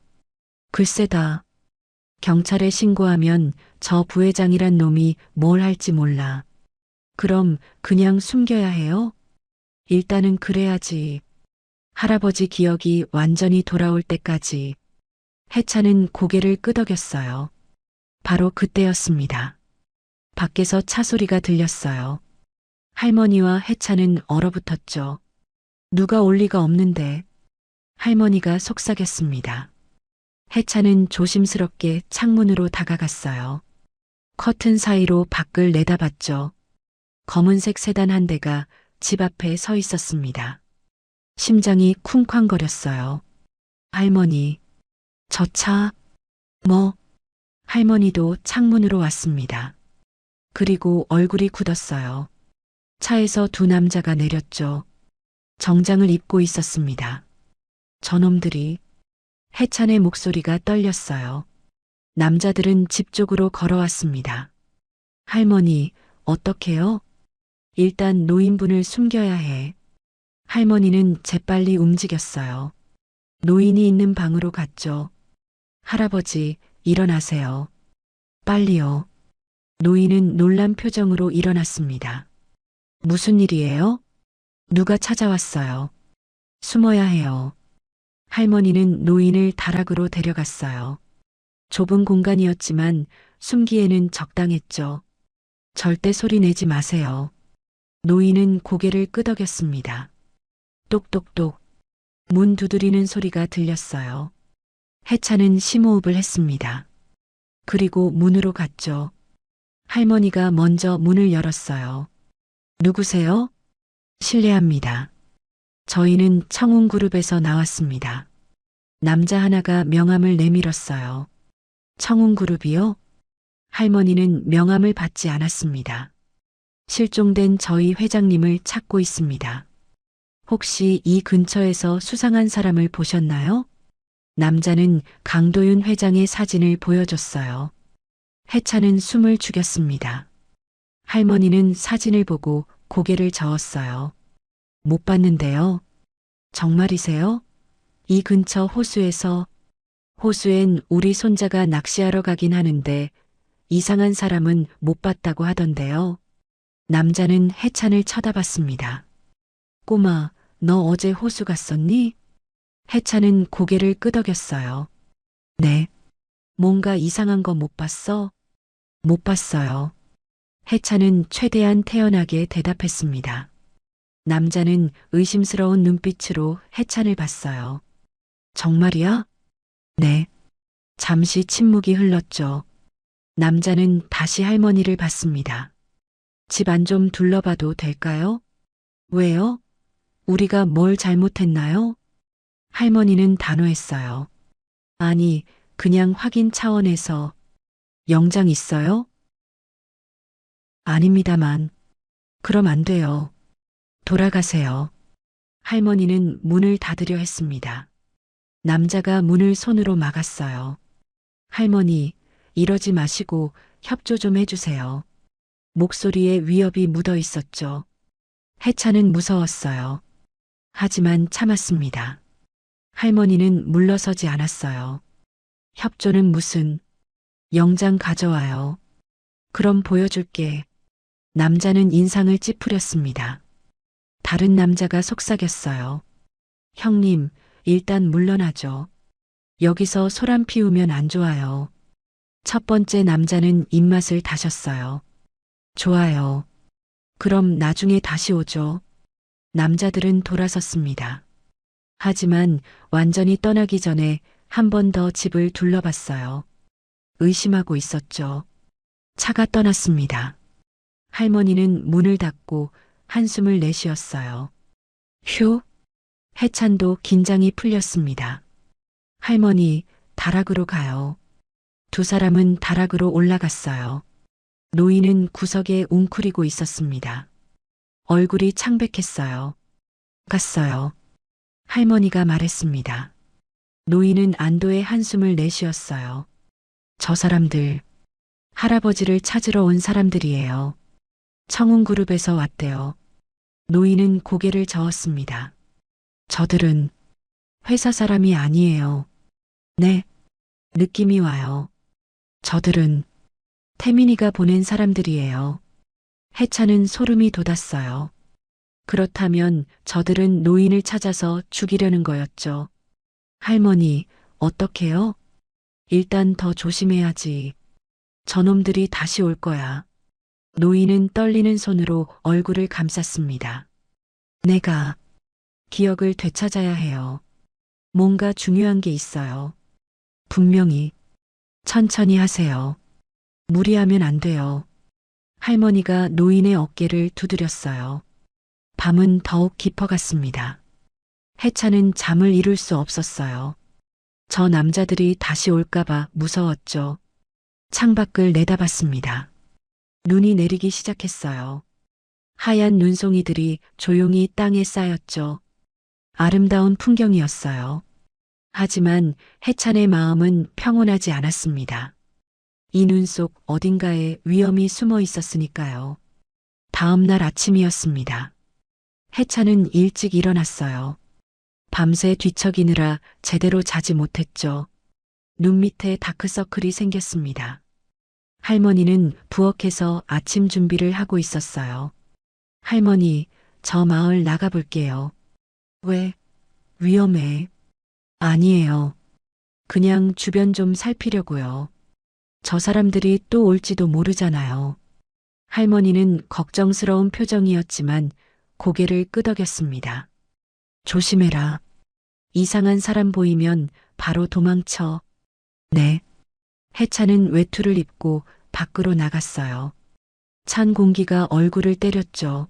글쎄다. 경찰에 신고하면 저 부회장이란 놈이 뭘 할지 몰라. 그럼 그냥 숨겨야 해요? 일단은 그래야지. 할아버지 기억이 완전히 돌아올 때까지. 해찬은 고개를 끄덕였어요. 바로 그때였습니다. 밖에서 차 소리가 들렸어요. 할머니와 해찬은 얼어붙었죠. 누가 올 리가 없는데. 할머니가 속삭였습니다. 해찬은 조심스럽게 창문으로 다가갔어요. 커튼 사이로 밖을 내다봤죠. 검은색 세단 한 대가 집 앞에 서 있었습니다. 심장이 쿵쾅거렸어요. 할머니, 저 차, 뭐? 할머니도 창문으로 왔습니다. 그리고 얼굴이 굳었어요. 차에서 두 남자가 내렸죠. 정장을 입고 있었습니다. 저놈들이. 해찬의 목소리가 떨렸어요. 남자들은 집 쪽으로 걸어왔습니다. 할머니, 어떡해요? 일단 노인분을 숨겨야 해. 할머니는 재빨리 움직였어요. 노인이 있는 방으로 갔죠. 할아버지, 일어나세요. 빨리요. 노인은 놀란 표정으로 일어났습니다. 무슨 일이에요? 누가 찾아왔어요. 숨어야 해요. 할머니는 노인을 다락으로 데려갔어요. 좁은 공간이었지만 숨기에는 적당했죠. 절대 소리 내지 마세요. 노인은 고개를 끄덕였습니다. 똑똑똑. 문 두드리는 소리가 들렸어요. 해찬은 심호흡을 했습니다. 그리고 문으로 갔죠. 할머니가 먼저 문을 열었어요. 누구세요? 실례합니다. 저희는 청운그룹에서 나왔습니다. 남자 하나가 명함을 내밀었어요. 청운그룹이요? 할머니는 명함을 받지 않았습니다. 실종된 저희 회장님을 찾고 있습니다. 혹시 이 근처에서 수상한 사람을 보셨나요? 남자는 강도윤 회장의 사진을 보여줬어요. 해찬은 숨을 죽였습니다. 할머니는 사진을 보고 고개를 저었어요. 못 봤는데요. 정말이세요? 이 근처 호수엔 우리 손자가 낚시하러 가긴 하는데 이상한 사람은 못 봤다고 하던데요. 남자는 해찬을 쳐다봤습니다. 꼬마, 너 어제 호수 갔었니? 해찬은 고개를 끄덕였어요. 네. 뭔가 이상한 거 못 봤어? 못 봤어요. 해찬은 최대한 태연하게 대답했습니다. 남자는 의심스러운 눈빛으로 해찬을 봤어요. 정말이야? 네. 잠시 침묵이 흘렀죠. 남자는 다시 할머니를 봤습니다. 집 안 좀 둘러봐도 될까요? 왜요? 우리가 뭘 잘못했나요? 할머니는 단호했어요. 아니, 그냥 확인 차원에서. 영장 있어요? 아닙니다만. 그럼 안 돼요. 돌아가세요. 할머니는 문을 닫으려 했습니다. 남자가 문을 손으로 막았어요. 할머니, 이러지 마시고 협조 좀 해주세요. 목소리에 위협이 묻어 있었죠. 해찬은 무서웠어요. 하지만 참았습니다. 할머니는 물러서지 않았어요. 협조는 무슨, 영장 가져와요. 그럼 보여줄게. 남자는 인상을 찌푸렸습니다. 다른 남자가 속삭였어요. 형님, 일단 물러나죠. 여기서 소란 피우면 안 좋아요. 첫 번째 남자는 입맛을 다셨어요. 좋아요. 그럼 나중에 다시 오죠. 남자들은 돌아섰습니다. 하지만 완전히 떠나기 전에 한 번 더 집을 둘러봤어요. 의심하고 있었죠. 차가 떠났습니다. 할머니는 문을 닫고 한숨을 내쉬었어요. 휴, 해찬도 긴장이 풀렸습니다. 할머니, 다락으로 가요. 두 사람은 다락으로 올라갔어요. 노인은 구석에 웅크리고 있었습니다. 얼굴이 창백했어요. 갔어요. 할머니가 말했습니다. 노인은 안도의 한숨을 내쉬었어요. 저 사람들, 할아버지를 찾으러 온 사람들이에요. 청운그룹에서 왔대요. 노인은 고개를 저었습니다. 저들은 회사 사람이 아니에요. 네, 느낌이 와요. 저들은 태민이가 보낸 사람들이에요. 해찬은 소름이 돋았어요. 그렇다면 저들은 노인을 찾아서 죽이려는 거였죠. 할머니, 어떡해요? 일단 더 조심해야지. 저놈들이 다시 올 거야. 노인은 떨리는 손으로 얼굴을 감쌌습니다. 내가 기억을 되찾아야 해요. 뭔가 중요한 게 있어요. 분명히. 천천히 하세요. 무리하면 안 돼요. 할머니가 노인의 어깨를 두드렸어요. 밤은 더욱 깊어갔습니다. 해찬은 잠을 이룰 수 없었어요. 저 남자들이 다시 올까봐 무서웠죠. 창밖을 내다봤습니다. 눈이 내리기 시작했어요. 하얀 눈송이들이 조용히 땅에 쌓였죠. 아름다운 풍경이었어요. 하지만 해찬의 마음은 평온하지 않았습니다. 이 눈 속 어딘가에 위험이 숨어 있었으니까요. 다음 날 아침이었습니다. 해찬은 일찍 일어났어요. 밤새 뒤척이느라 제대로 자지 못했죠. 눈 밑에 다크서클이 생겼습니다. 할머니는 부엌에서 아침 준비를 하고 있었어요. 할머니, 저 마을 나가볼게요. 왜? 위험해. 아니에요. 그냥 주변 좀 살피려고요. 저 사람들이 또 올지도 모르잖아요. 할머니는 걱정스러운 표정이었지만 고개를 끄덕였습니다. 조심해라. 이상한 사람 보이면 바로 도망쳐. 네. 해찬은 외투를 입고 밖으로 나갔어요. 찬 공기가 얼굴을 때렸죠.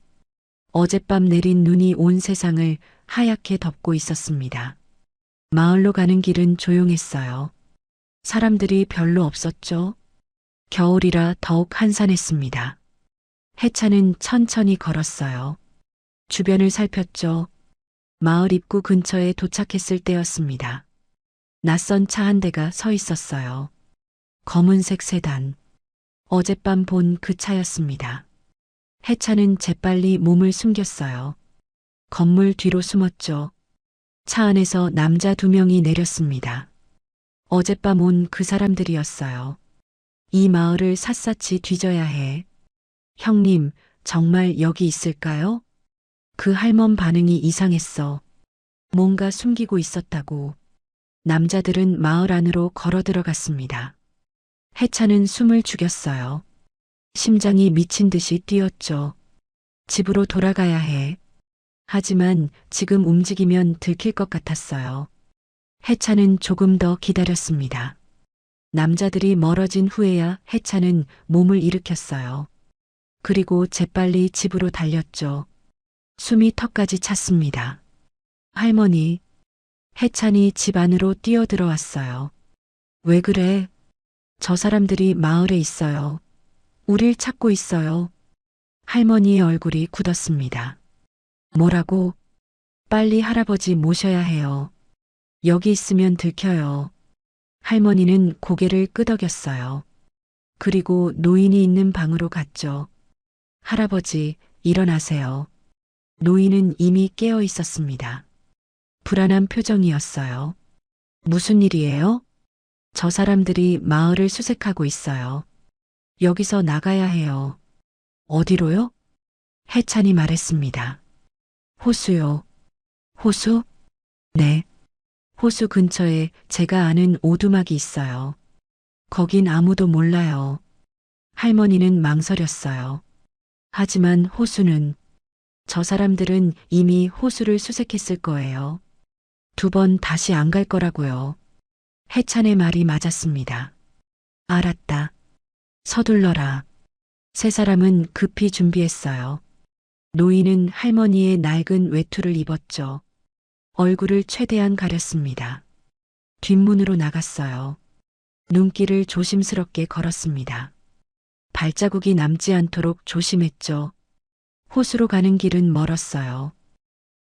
어젯밤 내린 눈이 온 세상을 하얗게 덮고 있었습니다. 마을로 가는 길은 조용했어요. 사람들이 별로 없었죠. 겨울이라 더욱 한산했습니다. 해찬은 천천히 걸었어요. 주변을 살폈죠. 마을 입구 근처에 도착했을 때였습니다. 낯선 차 한 대가 서 있었어요. 검은색 세단. 어젯밤 본 그 차였습니다. 해찬은 재빨리 몸을 숨겼어요. 건물 뒤로 숨었죠. 차 안에서 남자 두 명이 내렸습니다. 어젯밤 온 그 사람들이었어요. 이 마을을 샅샅이 뒤져야 해. 형님, 정말 여기 있을까요? 그 할멈 반응이 이상했어. 뭔가 숨기고 있었다고. 남자들은 마을 안으로 걸어 들어갔습니다. 해찬은 숨을 죽였어요. 심장이 미친 듯이 뛰었죠. 집으로 돌아가야 해. 하지만 지금 움직이면 들킬 것 같았어요. 해찬은 조금 더 기다렸습니다. 남자들이 멀어진 후에야 해찬은 몸을 일으켰어요. 그리고 재빨리 집으로 달렸죠. 숨이 턱까지 찼습니다. 할머니, 해찬이 집 안으로 뛰어들어왔어요. 왜 그래? 저 사람들이 마을에 있어요. 우릴 찾고 있어요. 할머니의 얼굴이 굳었습니다. 뭐라고? 빨리 할아버지 모셔야 해요. 여기 있으면 들켜요. 할머니는 고개를 끄덕였어요. 그리고 노인이 있는 방으로 갔죠. 할아버지, 일어나세요. 노인은 이미 깨어 있었습니다. 불안한 표정이었어요. 무슨 일이에요? 저 사람들이 마을을 수색하고 있어요. 여기서 나가야 해요. 어디로요? 해찬이 말했습니다. 호수요. 호수? 네. 호수 근처에 제가 아는 오두막이 있어요. 거긴 아무도 몰라요. 할머니는 망설였어요. 하지만 호수는, 저 사람들은 이미 호수를 수색했을 거예요. 2번 다시 안 갈 거라고요. 해찬의 말이 맞았습니다. 알았다. 서둘러라. 세 사람은 급히 준비했어요. 노인은 할머니의 낡은 외투를 입었죠. 얼굴을 최대한 가렸습니다. 뒷문으로 나갔어요. 눈길을 조심스럽게 걸었습니다. 발자국이 남지 않도록 조심했죠. 호수로 가는 길은 멀었어요.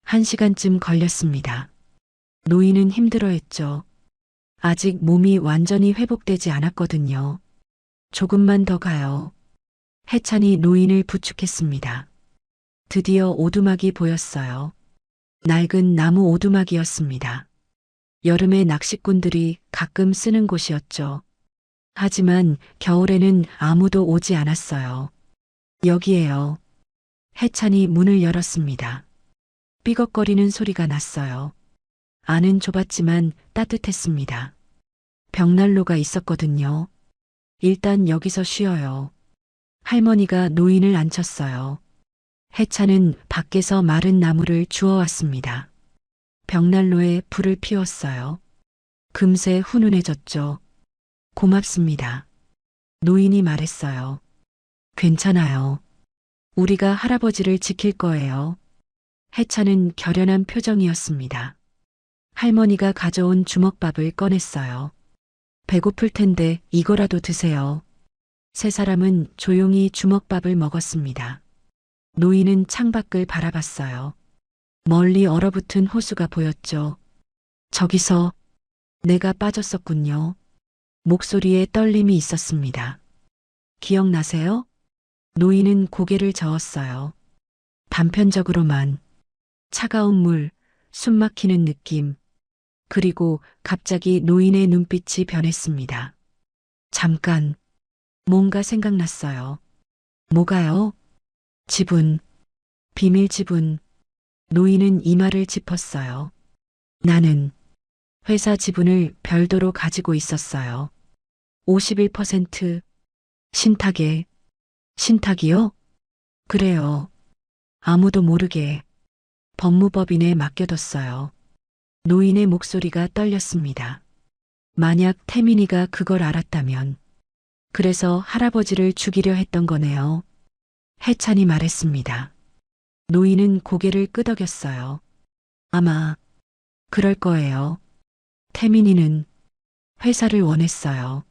1시간쯤 걸렸습니다. 노인은 힘들어했죠. 아직 몸이 완전히 회복되지 않았거든요. 조금만 더 가요. 해찬이 노인을 부축했습니다. 드디어 오두막이 보였어요. 낡은 나무 오두막이었습니다. 여름에 낚시꾼들이 가끔 쓰는 곳이었죠. 하지만 겨울에는 아무도 오지 않았어요. 여기에요. 해찬이 문을 열었습니다. 삐걱거리는 소리가 났어요. 안은 좁았지만 따뜻했습니다. 벽난로가 있었거든요. 일단 여기서 쉬어요. 할머니가 노인을 앉혔어요. 해찬은 밖에서 마른 나무를 주워왔습니다. 벽난로에 불을 피웠어요. 금세 훈훈해졌죠. 고맙습니다. 노인이 말했어요. 괜찮아요. 우리가 할아버지를 지킬 거예요. 해찬은 결연한 표정이었습니다. 할머니가 가져온 주먹밥을 꺼냈어요. 배고플 텐데 이거라도 드세요. 세 사람은 조용히 주먹밥을 먹었습니다. 노인은 창밖을 바라봤어요. 멀리 얼어붙은 호수가 보였죠. 저기서 내가 빠졌었군요. 목소리에 떨림이 있었습니다. 기억나세요? 노인은 고개를 저었어요. 단편적으로만. 차가운 물, 숨 막히는 느낌. 그리고 갑자기 노인의 눈빛이 변했습니다. 잠깐, 뭔가 생각났어요. 뭐가요? 지분, 비밀 지분. 노인은 이마를 짚었어요. 나는 회사 지분을 별도로 가지고 있었어요. 51% 신탁에. 신탁이요? 그래요. 아무도 모르게 법무법인에 맡겨뒀어요. 노인의 목소리가 떨렸습니다. 만약 태민이가 그걸 알았다면, 그래서 할아버지를 죽이려 했던 거네요. 해찬이 말했습니다. 노인은 고개를 끄덕였어요. 아마 그럴 거예요. 태민이는 회사를 원했어요.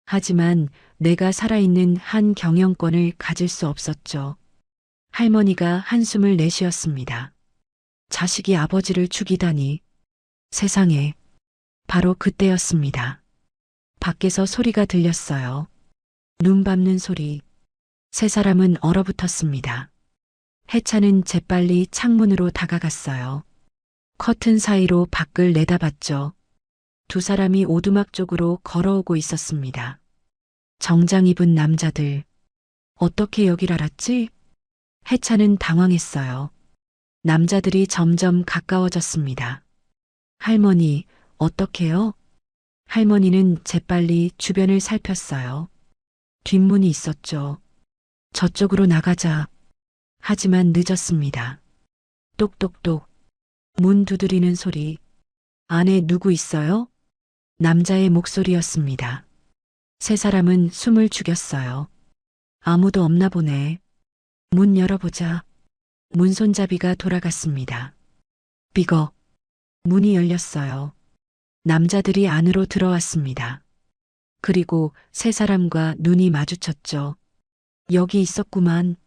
하지만 내가 살아있는 한 경영권을 가질 수 없었죠. 할머니가 한숨을 내쉬었습니다. 자식이 아버지를 죽이다니. 세상에. 바로 그때였습니다. 밖에서 소리가 들렸어요. 눈 밟는 소리. 세 사람은 얼어붙었습니다. 해찬은 재빨리 창문으로 다가갔어요. 커튼 사이로 밖을 내다봤죠. 2사람이 오두막 쪽으로 걸어오고 있었습니다. 정장 입은 남자들. 어떻게 여길 알았지? 해찬은 당황했어요. 남자들이 점점 가까워졌습니다. 할머니, 어떡해요? 할머니는 재빨리 주변을 살폈어요. 뒷문이 있었죠. 저쪽으로 나가자. 하지만 늦었습니다. 똑똑똑. 문 두드리는 소리. 안에 누구 있어요? 남자의 목소리였습니다. 세 사람은 숨을 죽였어요. 아무도 없나 보네. 문 열어보자. 문 손잡이가 돌아갔습니다. 삐걱. 문이 열렸어요. 남자들이 안으로 들어왔습니다. 그리고 세 사람과 눈이 마주쳤죠. 여기 있었구만.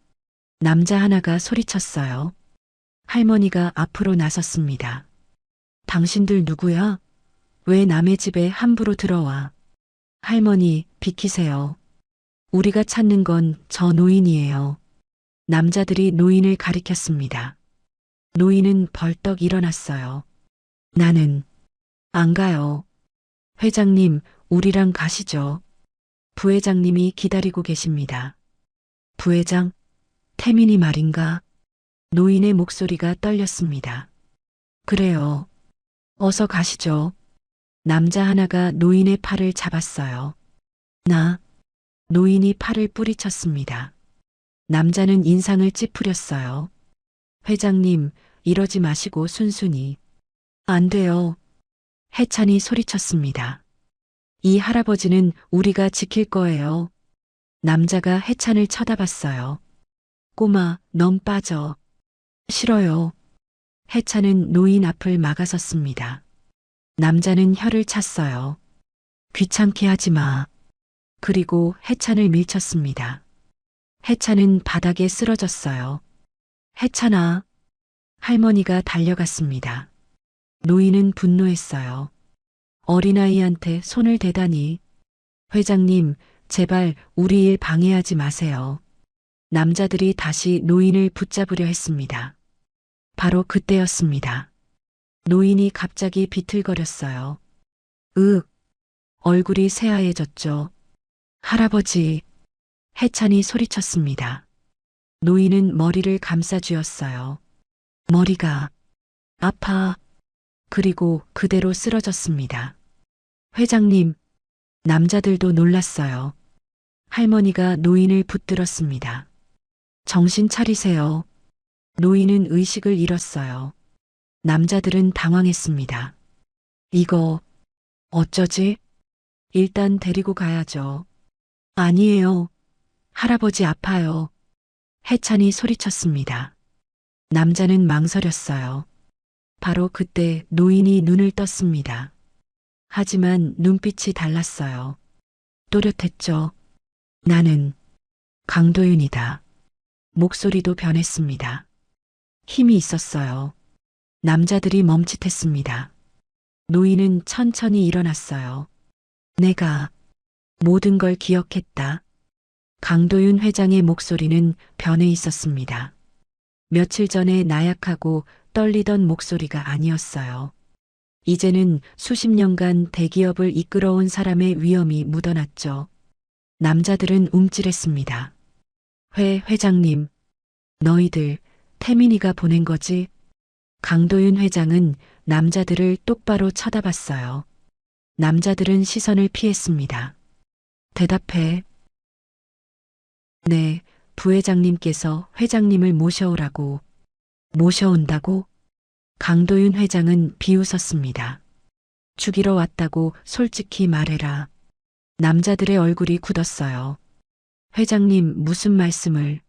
남자 하나가 소리쳤어요. 할머니가 앞으로 나섰습니다. 당신들 누구야? 왜 남의 집에 함부로 들어와? 할머니, 비키세요. 우리가 찾는 건 저 노인이에요. 남자들이 노인을 가리켰습니다. 노인은 벌떡 일어났어요. 나는 안 가요. 회장님, 우리랑 가시죠. 부회장님이 기다리고 계십니다. 부회장, 태민이 말인가? 노인의 목소리가 떨렸습니다. 그래요. 어서 가시죠. 남자 하나가 노인의 팔을 잡았어요. 노인이 팔을 뿌리쳤습니다. 남자는 인상을 찌푸렸어요. 회장님, 이러지 마시고 순순히. 안 돼요. 해찬이 소리쳤습니다. 이 할아버지는 우리가 지킬 거예요. 남자가 해찬을 쳐다봤어요. 꼬마, 넌 빠져. 싫어요. 해찬은 노인 앞을 막아섰습니다. 남자는 혀를 찼어요. 귀찮게 하지 마. 그리고 해찬을 밀쳤습니다. 해찬은 바닥에 쓰러졌어요. 해찬아. 할머니가 달려갔습니다. 노인은 분노했어요. 어린아이한테 손을 대다니. 회장님, 제발 우리 일 방해하지 마세요. 남자들이 다시 노인을 붙잡으려 했습니다. 바로 그때였습니다. 노인이 갑자기 비틀거렸어요. 얼굴이 새하얘졌죠. 할아버지. 해찬이 소리쳤습니다. 노인은 머리를 감싸쥐었어요. 머리가 아파. 그리고 그대로 쓰러졌습니다. 회장님. 남자들도 놀랐어요. 할머니가 노인을 붙들었습니다. 정신 차리세요. 노인은 의식을 잃었어요. 남자들은 당황했습니다. 이거 어쩌지? 일단 데리고 가야죠. 아니에요. 할아버지 아파요. 해찬이 소리쳤습니다. 남자는 망설였어요. 바로 그때 노인이 눈을 떴습니다. 하지만 눈빛이 달랐어요. 또렷했죠. 나는 강도윤이다. 목소리도 변했습니다. 힘이 있었어요. 남자들이 멈칫했습니다. 노인은 천천히 일어났어요. 내가 모든 걸 기억했다. 강도윤 회장의 목소리는 변해 있었습니다. 며칠 전에 나약하고 떨리던 목소리가 아니었어요. 이제는 수십 년간 대기업을 이끌어온 사람의 위엄이 묻어났죠. 남자들은 움찔했습니다. 회장님, 너희들 태민이가 보낸 거지? 강도윤 회장은 남자들을 똑바로 쳐다봤어요. 남자들은 시선을 피했습니다. 대답해. 네, 부회장님께서 회장님을 모셔오라고. 모셔온다고? 강도윤 회장은 비웃었습니다. 죽이러 왔다고 솔직히 말해라. 남자들의 얼굴이 굳었어요. 회장님 무슨 말씀을.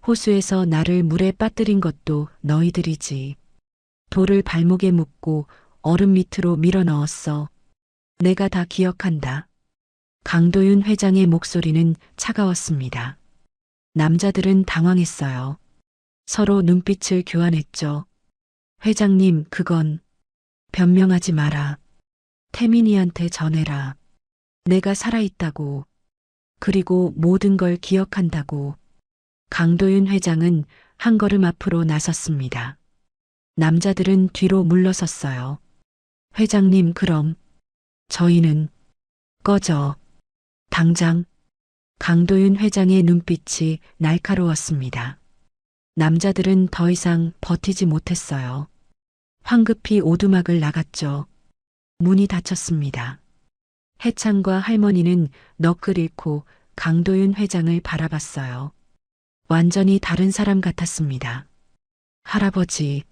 호수에서 나를 물에 빠뜨린 것도 너희들이지. 돌을 발목에 묶고 얼음 밑으로 밀어 넣었어. 내가 다 기억한다. 강도윤 회장의 목소리는 차가웠습니다. 남자들은 당황했어요. 서로 눈빛을 교환했죠. 회장님, 그건 변명하지 마라. 태민이한테 전해라. 내가 살아있다고. 그리고 모든 걸 기억한다고. 강도윤 회장은 한 걸음 앞으로 나섰습니다. 남자들은 뒤로 물러섰어요. 회장님, 그럼 저희는 꺼져. 당장. 강도윤 회장의 눈빛이 날카로웠습니다. 남자들은 더 이상 버티지 못했어요. 황급히 오두막을 나갔죠. 문이 닫혔습니다. 해찬과 할머니는 넋을 잃고 강도윤 회장을 바라봤어요. 완전히 다른 사람 같았습니다. 할아버지,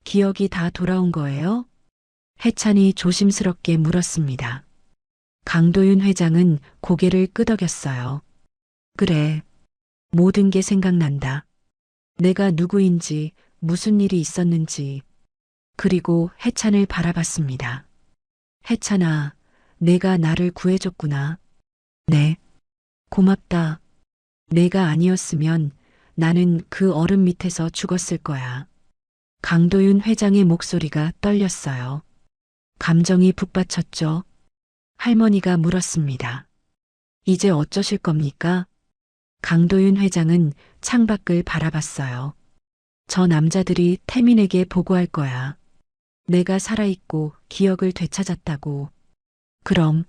기억이 다 돌아온 거예요? 해찬이 조심스럽게 물었습니다. 강도윤 회장은 고개를 끄덕였어요. 그래, 모든 게 생각난다. 내가 누구인지, 무슨 일이 있었는지, 그리고 해찬을 바라봤습니다. 해찬아, 내가 나를 구해줬구나. 네, 고맙다. 내가 아니었으면 나는 그 얼음 밑에서 죽었을 거야. 강도윤 회장의 목소리가 떨렸어요. 감정이 북받쳤죠. 할머니가 물었습니다. 이제 어쩌실 겁니까? 강도윤 회장은 창밖을 바라봤어요. 저 남자들이 태민에게 보고할 거야. 내가 살아있고 기억을 되찾았다고. 그럼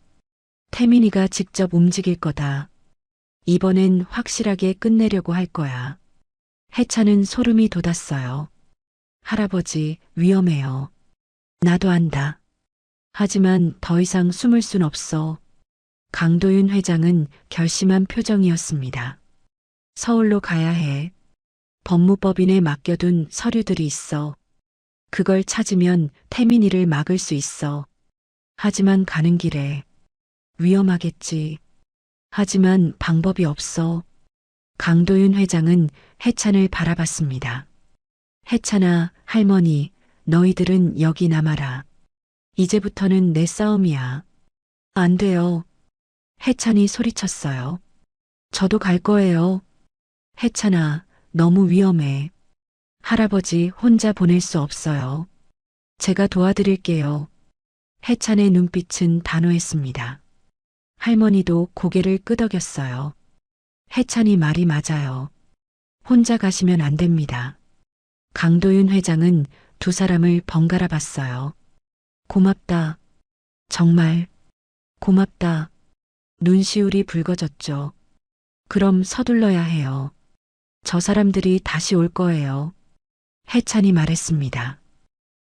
태민이가 직접 움직일 거다. 이번엔 확실하게 끝내려고 할 거야. 해찬은 소름이 돋았어요. 할아버지, 위험해요. 나도 안다. 하지만 더 이상 숨을 순 없어. 강도윤 회장은 결심한 표정이었습니다. 서울로 가야 해. 법무법인에 맡겨둔 서류들이 있어. 그걸 찾으면 태민이를 막을 수 있어. 하지만 가는 길에 위험하겠지. 하지만 방법이 없어. 강도윤 회장은 해찬을 바라봤습니다. 해찬아, 할머니, 너희들은 여기 남아라. 이제부터는 내 싸움이야. 안 돼요. 해찬이 소리쳤어요. 저도 갈 거예요. 해찬아, 너무 위험해. 할아버지 혼자 보낼 수 없어요. 제가 도와드릴게요. 해찬의 눈빛은 단호했습니다. 할머니도 고개를 끄덕였어요. 해찬이 말이 맞아요. 혼자 가시면 안 됩니다. 강도윤 회장은 두 사람을 번갈아 봤어요. 고맙다. 정말 고맙다. 눈시울이 붉어졌죠. 그럼 서둘러야 해요. 저 사람들이 다시 올 거예요. 해찬이 말했습니다.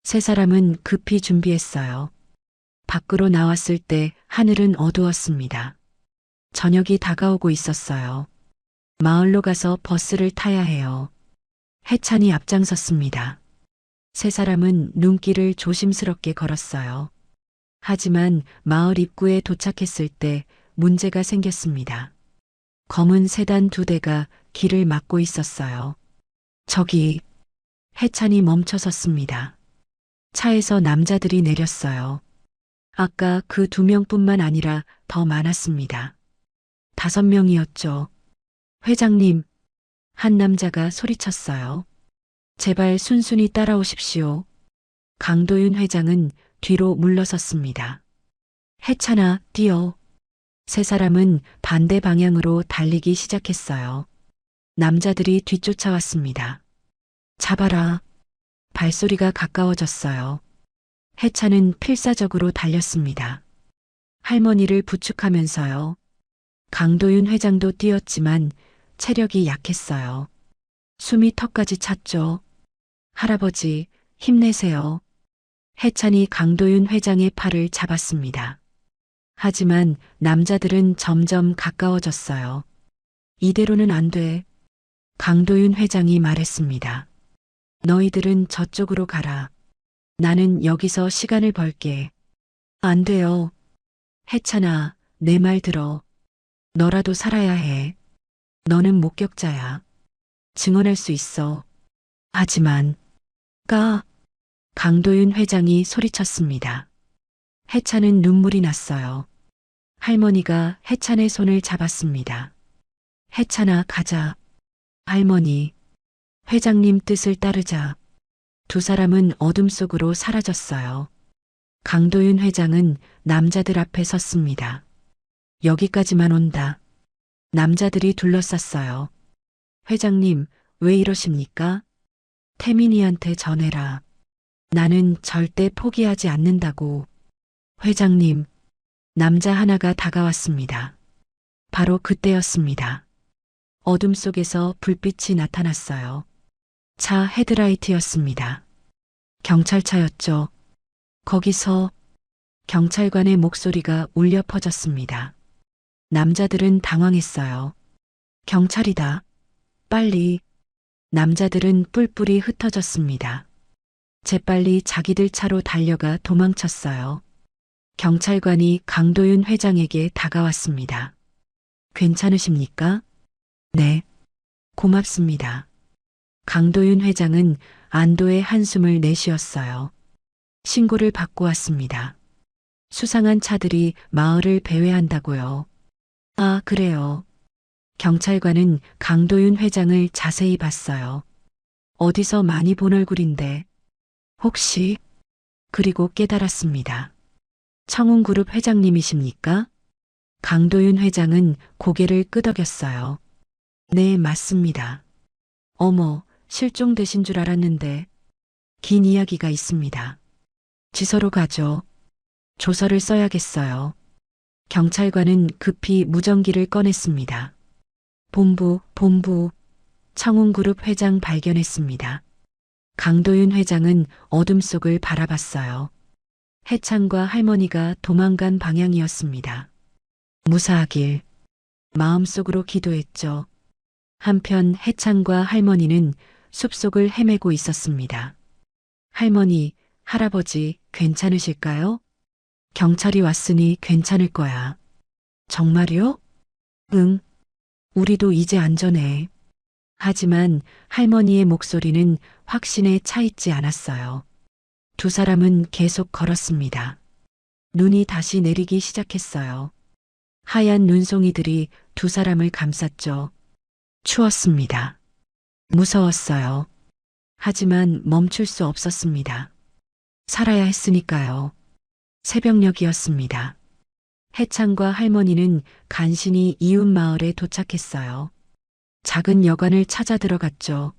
세 사람은 급히 준비했어요. 밖으로 나왔을 때 하늘은 어두웠습니다. 저녁이 다가오고 있었어요. 마을로 가서 버스를 타야 해요. 해찬이 앞장섰습니다. 세 사람은 눈길을 조심스럽게 걸었어요. 하지만 마을 입구에 도착했을 때 문제가 생겼습니다. 검은 세단 두 대가 길을 막고 있었어요. 저기, 해찬이 멈춰섰습니다. 차에서 남자들이 내렸어요. 아까 그 두 명뿐만 아니라 더 많았습니다. 5명이었죠. 회장님, 한 남자가 소리쳤어요. 제발 순순히 따라오십시오. 강도윤 회장은 뒤로 물러섰습니다. 해찬아, 뛰어. 세 사람은 반대 방향으로 달리기 시작했어요. 남자들이 뒤쫓아왔습니다. 잡아라. 발소리가 가까워졌어요. 해찬은 필사적으로 달렸습니다. 할머니를 부축하면서요. 강도윤 회장도 뛰었지만 체력이 약했어요. 숨이 턱까지 찼죠. 할아버지, 힘내세요. 해찬이 강도윤 회장의 팔을 잡았습니다. 하지만 남자들은 점점 가까워졌어요. 이대로는 안 돼. 강도윤 회장이 말했습니다. 너희들은 저쪽으로 가라. 나는 여기서 시간을 벌게. 안 돼요. 해찬아, 내 말 들어. 너라도 살아야 해. 너는 목격자야. 증언할 수 있어. 하지만, 강도윤 회장이 소리쳤습니다. 해찬은 눈물이 났어요. 할머니가 해찬의 손을 잡았습니다. 해찬아, 가자. 할머니, 회장님 뜻을 따르자. 두 사람은 어둠 속으로 사라졌어요. 강도윤 회장은 남자들 앞에 섰습니다. 여기까지만 온다. 남자들이 둘러쌌어요. 회장님, 왜 이러십니까? 태민이한테 전해라. 나는 절대 포기하지 않는다고. 회장님, 남자 하나가 다가왔습니다. 바로 그때였습니다. 어둠 속에서 불빛이 나타났어요. 차 헤드라이트였습니다. 경찰차였죠. 거기서 경찰관의 목소리가 울려 퍼졌습니다. 남자들은 당황했어요. 경찰이다. 빨리. 남자들은 뿔뿔이 흩어졌습니다. 재빨리 자기들 차로 달려가 도망쳤어요. 경찰관이 강도윤 회장에게 다가왔습니다. 괜찮으십니까? 네. 고맙습니다. 강도윤 회장은 안도의 한숨을 내쉬었어요. 신고를 받고 왔습니다. 수상한 차들이 마을을 배회한다고요. 아, 그래요. 경찰관은 강도윤 회장을 자세히 봤어요. 어디서 많이 본 얼굴인데. 혹시? 그리고 깨달았습니다. 청운그룹 회장님이십니까? 강도윤 회장은 고개를 끄덕였어요. 네, 맞습니다. 어머, 실종되신 줄 알았는데. 긴 이야기가 있습니다. 지서로 가죠. 조서를 써야겠어요. 경찰관은 급히 무전기를 꺼냈습니다. 본부, 청운그룹 회장 발견했습니다. 강도윤 회장은 어둠 속을 바라봤어요. 해찬과 할머니가 도망간 방향이었습니다. 무사하길 마음속으로 기도했죠. 한편 해찬과 할머니는 숲속을 헤매고 있었습니다. 할머니, 할아버지, 괜찮으실까요? 경찰이 왔으니 괜찮을 거야. 정말요? 응, 우리도 이제 안전해. 하지만 할머니의 목소리는 확신에 차 있지 않았어요. 두 사람은 계속 걸었습니다. 눈이 다시 내리기 시작했어요. 하얀 눈송이들이 두 사람을 감쌌죠. 추웠습니다. 무서웠어요. 하지만 멈출 수 없었습니다. 살아야 했으니까요. 새벽녘이었습니다. 해찬과 할머니는 간신히 이웃 마을에 도착했어요. 작은 여관을 찾아 들어갔죠.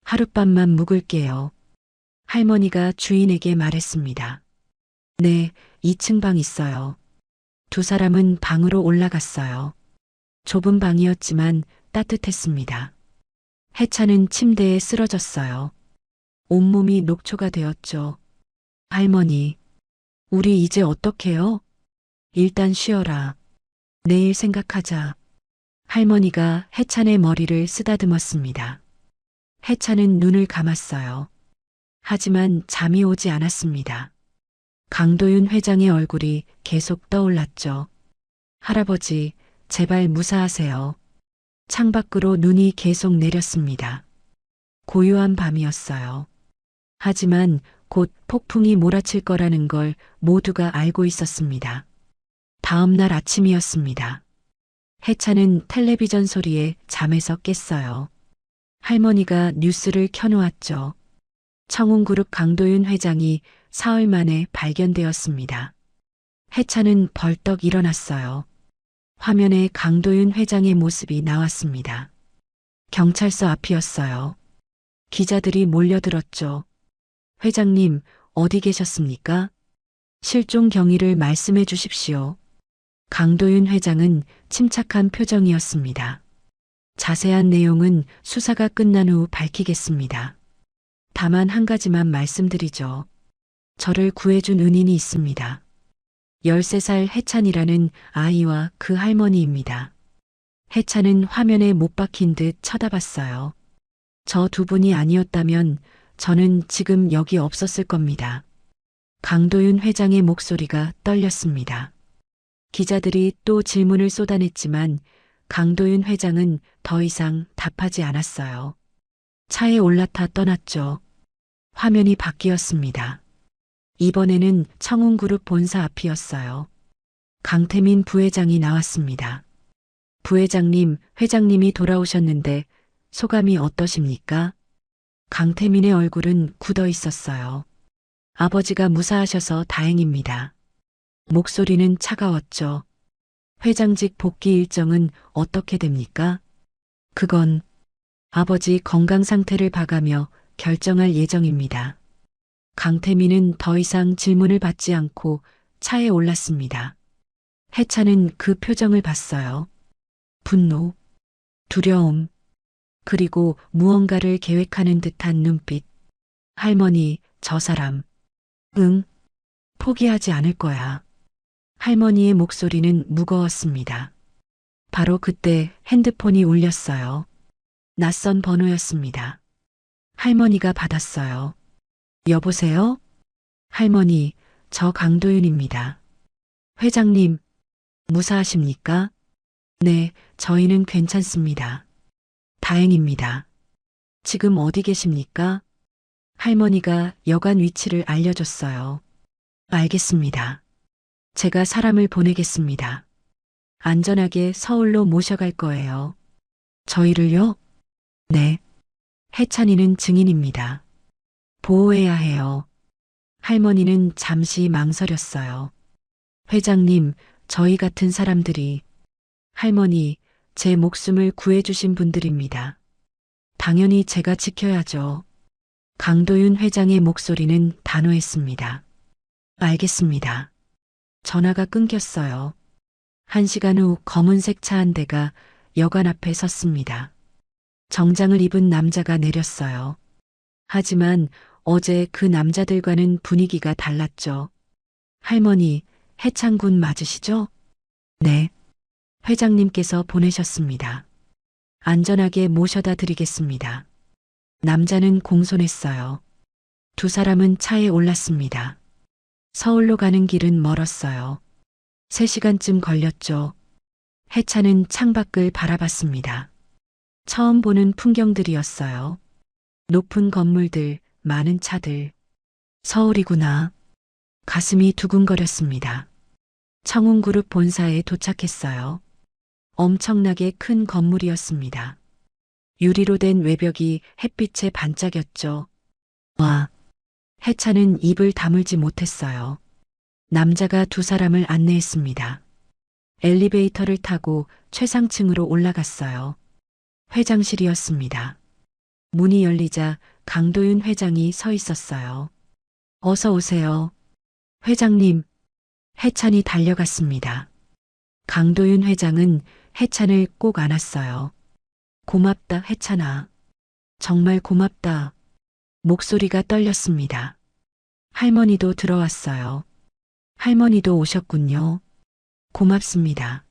하룻밤만 묵을게요. 할머니가 주인에게 말했습니다. 네, 2층 방 있어요. 두 사람은 방으로 올라갔어요. 좁은 방이었지만 따뜻했습니다. 해찬은 침대에 쓰러졌어요. 온몸이 녹초가 되었죠. 할머니, 우리 이제 어떡해요? 일단 쉬어라. 내일 생각하자. 할머니가 해찬의 머리를 쓰다듬었습니다. 해찬은 눈을 감았어요. 하지만 잠이 오지 않았습니다. 강도윤 회장의 얼굴이 계속 떠올랐죠. 할아버지, 제발 무사하세요. 창밖으로 눈이 계속 내렸습니다. 고요한 밤이었어요. 하지만 곧 폭풍이 몰아칠 거라는 걸 모두가 알고 있었습니다. 다음 날 아침이었습니다. 해찬은 텔레비전 소리에 잠에서 깼어요. 할머니가 뉴스를 켜놓았죠. 청운그룹 강도윤 회장이 사흘 만에 발견되었습니다. 해찬은 벌떡 일어났어요. 화면에 강도윤 회장의 모습이 나왔습니다. 경찰서 앞이었어요. 기자들이 몰려들었죠. 회장님, 어디 계셨습니까? 실종 경위를 말씀해 주십시오. 강도윤 회장은 침착한 표정이었습니다. 자세한 내용은 수사가 끝난 후 밝히겠습니다. 다만 한 가지만 말씀드리죠. 저를 구해준 은인이 있습니다. 13살 해찬이라는 아이와 그 할머니입니다. 해찬은 화면에 못 박힌 듯 쳐다봤어요. 저 두 분이 아니었다면 저는 지금 여기 없었을 겁니다. 강도윤 회장의 목소리가 떨렸습니다. 기자들이 또 질문을 쏟아냈지만 강도윤 회장은 더 이상 답하지 않았어요. 차에 올라타 떠났죠. 화면이 바뀌었습니다. 이번에는 청운그룹 본사 앞이었어요. 강태민 부회장이 나왔습니다. 부회장님, 회장님이 돌아오셨는데 소감이 어떠십니까? 강태민의 얼굴은 굳어 있었어요. 아버지가 무사하셔서 다행입니다. 목소리는 차가웠죠. 회장직 복귀 일정은 어떻게 됩니까? 그건 아버지 건강 상태를 봐가며 결정할 예정입니다. 강태민은 더 이상 질문을 받지 않고 차에 올랐습니다. 해찬은 그 표정을 봤어요. 분노, 두려움, 그리고 무언가를 계획하는 듯한 눈빛. 할머니, 저 사람. 응, 포기하지 않을 거야. 할머니의 목소리는 무거웠습니다. 바로 그때 핸드폰이 울렸어요. 낯선 번호였습니다. 할머니가 받았어요. 여보세요? 할머니, 저 강도윤입니다. 회장님, 무사하십니까? 네, 저희는 괜찮습니다. 다행입니다. 지금 어디 계십니까? 할머니가 여관 위치를 알려줬어요. 알겠습니다. 제가 사람을 보내겠습니다. 안전하게 서울로 모셔갈 거예요. 저희를요? 네. 해찬이는 증인입니다. 보호해야 해요. 할머니는 잠시 망설였어요. 회장님, 저희 같은 사람들이 할머니, 제 목숨을 구해주신 분들입니다. 당연히 제가 지켜야죠. 강도윤 회장의 목소리는 단호했습니다. 알겠습니다. 전화가 끊겼어요. 1시간 후 검은색 차 한 대가 여관 앞에 섰습니다. 정장을 입은 남자가 내렸어요. 하지만 어제 그 남자들과는 분위기가 달랐죠. 할머니, 해창군 맞으시죠? 네. 회장님께서 보내셨습니다. 안전하게 모셔다 드리겠습니다. 남자는 공손했어요. 두 사람은 차에 올랐습니다. 서울로 가는 길은 멀었어요. 3시간쯤 걸렸죠. 해찬은 창밖을 바라봤습니다. 처음 보는 풍경들이었어요. 높은 건물들, 많은 차들. 서울이구나. 가슴이 두근거렸습니다. 청운그룹 본사에 도착했어요. 엄청나게 큰 건물이었습니다. 유리로 된 외벽이 햇빛에 반짝였죠. 와, 해찬은 입을 다물지 못했어요. 남자가 두 사람을 안내했습니다. 엘리베이터를 타고 최상층으로 올라갔어요. 회장실이었습니다. 문이 열리자 강도윤 회장이 서 있었어요. 어서 오세요. 회장님, 해찬이 달려갔습니다. 강도윤 회장은 해찬을 꼭 안았어요. 고맙다, 해찬아. 정말 고맙다. 목소리가 떨렸습니다. 할머니도 들어왔어요. 할머니도 오셨군요. 고맙습니다.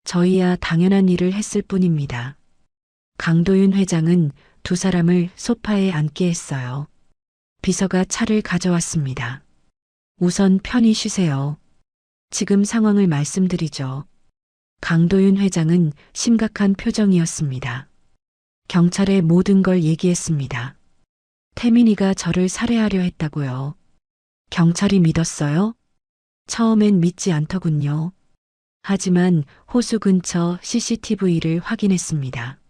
저희야 당연한 일을 했을 뿐입니다. 강도윤 회장은 두 사람을 소파에 앉게 했어요. 비서가 차를 가져왔습니다. 우선 편히 쉬세요. 지금 상황을 말씀드리죠. 강도윤 회장은 심각한 표정이었습니다. 경찰에 모든 걸 얘기했습니다. 태민이가 저를 살해하려 했다고요. 경찰이 믿었어요? 처음엔 믿지 않더군요. 하지만 호수 근처 CCTV를 확인했습니다.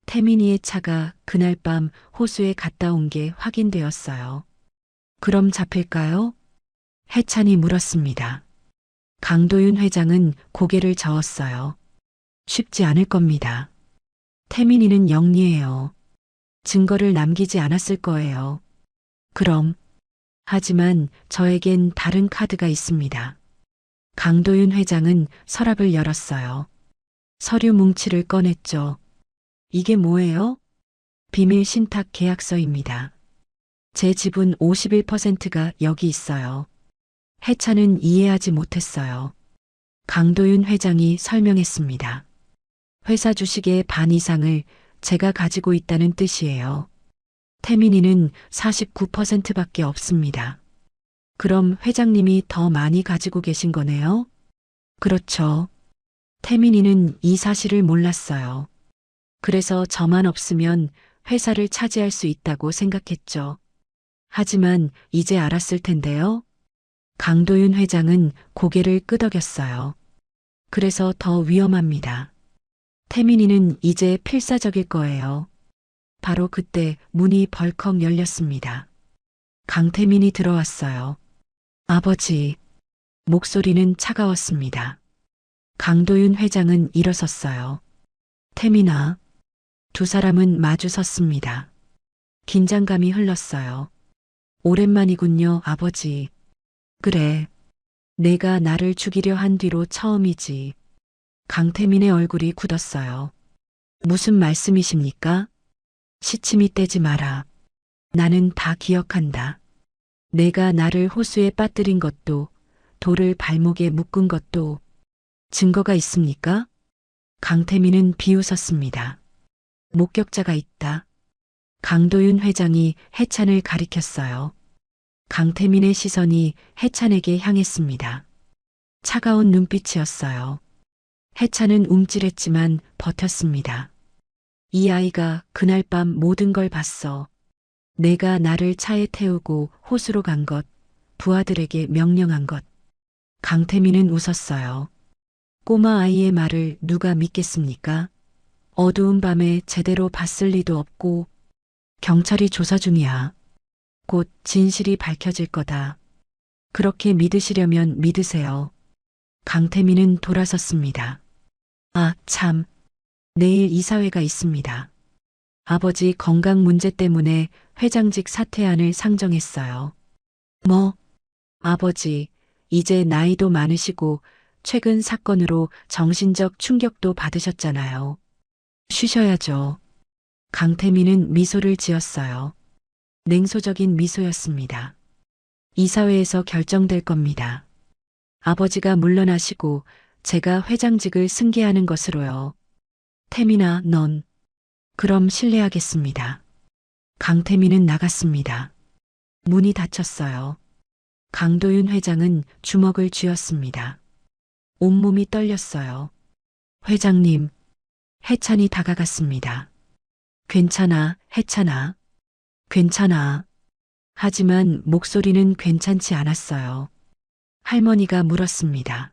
태민이의 차가 그날 밤 호수에 갔다 온 게 확인되었어요. 그럼 잡힐까요? 해찬이 물었습니다. 강도윤 회장은 고개를 저었어요. 쉽지 않을 겁니다. 태민이는 영리해요. 증거를 남기지 않았을 거예요. 그럼, 하지만 저에겐 다른 카드가 있습니다. 강도윤 회장은 서랍을 열었어요. 서류 뭉치를 꺼냈죠. 이게 뭐예요? 비밀 신탁 계약서입니다. 제 지분 51%가 여기 있어요. 해찬은 이해하지 못했어요. 강도윤 회장이 설명했습니다. 회사 주식의 반 이상을 제가 가지고 있다는 뜻이에요. 태민이는 49%밖에 없습니다. 그럼 회장님이 더 많이 가지고 계신 거네요? 그렇죠. 태민이는 이 사실을 몰랐어요. 그래서 저만 없으면 회사를 차지할 수 있다고 생각했죠. 하지만 이제 알았을 텐데요. 강도윤 회장은 고개를 끄덕였어요. 그래서 더 위험합니다. 태민이는 이제 필사적일 거예요. 바로 그때 문이 벌컥 열렸습니다. 강태민이 들어왔어요. 아버지. 목소리는 차가웠습니다. 강도윤 회장은 일어섰어요. 태민아. 두 사람은 마주 섰습니다. 긴장감이 흘렀어요. 오랜만이군요, 아버지. 그래. 내가 나를 죽이려 한 뒤로 처음이지. 강태민의 얼굴이 굳었어요. 무슨 말씀이십니까? 시치미 떼지 마라. 나는 다 기억한다. 내가 나를 호수에 빠뜨린 것도, 돌을 발목에 묶은 것도 증거가 있습니까? 강태민은 비웃었습니다. 목격자가 있다. 강도윤 회장이 해찬을 가리켰어요. 강태민의 시선이 해찬에게 향했습니다. 차가운 눈빛이었어요. 해찬은 움찔했지만 버텼습니다. 이 아이가 그날 밤 모든 걸 봤어. 내가 나를 차에 태우고 호수로 간 것, 부하들에게 명령한 것. 강태민은 웃었어요. 꼬마 아이의 말을 누가 믿겠습니까? 어두운 밤에 제대로 봤을 리도 없고, 경찰이 조사 중이야. 곧 진실이 밝혀질 거다. 그렇게 믿으시려면 믿으세요. 강태민은 돌아섰습니다. 아, 참. 내일 이사회가 있습니다. 아버지 건강 문제 때문에 회장직 사퇴안을 상정했어요. 뭐? 아버지, 이제 나이도 많으시고 최근 사건으로 정신적 충격도 받으셨잖아요. 쉬셔야죠. 강태민은 미소를 지었어요. 냉소적인 미소였습니다. 이사회에서 결정될 겁니다. 아버지가 물러나시고 제가 회장직을 승계하는 것으로요. 태민아, 넌 그럼 실례하겠습니다. 강태민은 나갔습니다. 문이 닫혔어요. 강도윤 회장은 주먹을 쥐었습니다. 온몸이 떨렸어요. 회장님, 해찬이 다가갔습니다. 괜찮아, 해찬아. 괜찮아. 하지만 목소리는 괜찮지 않았어요. 할머니가 물었습니다.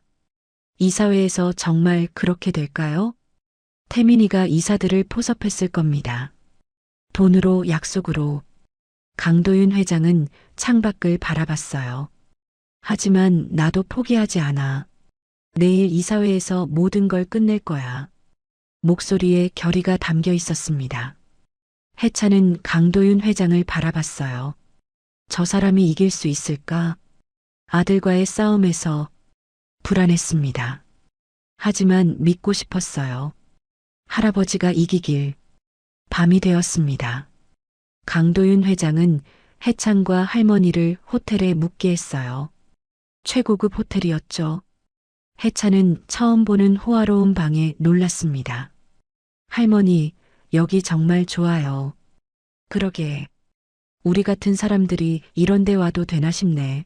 이사회에서 정말 그렇게 될까요? 태민이가 이사들을 포섭했을 겁니다. 돈으로, 약속으로. 강도윤 회장은 창밖을 바라봤어요. 하지만 나도 포기하지 않아. 내일 이사회에서 모든 걸 끝낼 거야. 목소리에 결의가 담겨 있었습니다. 해찬은 강도윤 회장을 바라봤어요. 저 사람이 이길 수 있을까? 아들과의 싸움에서 불안했습니다. 하지만 믿고 싶었어요. 할아버지가 이기길. 밤이 되었습니다. 강도윤 회장은 해찬과 할머니를 호텔에 묵게 했어요. 최고급 호텔이었죠. 해찬은 처음 보는 호화로운 방에 놀랐습니다. 할머니, 여기 정말 좋아요. 그러게. 우리 같은 사람들이 이런 데 와도 되나 싶네.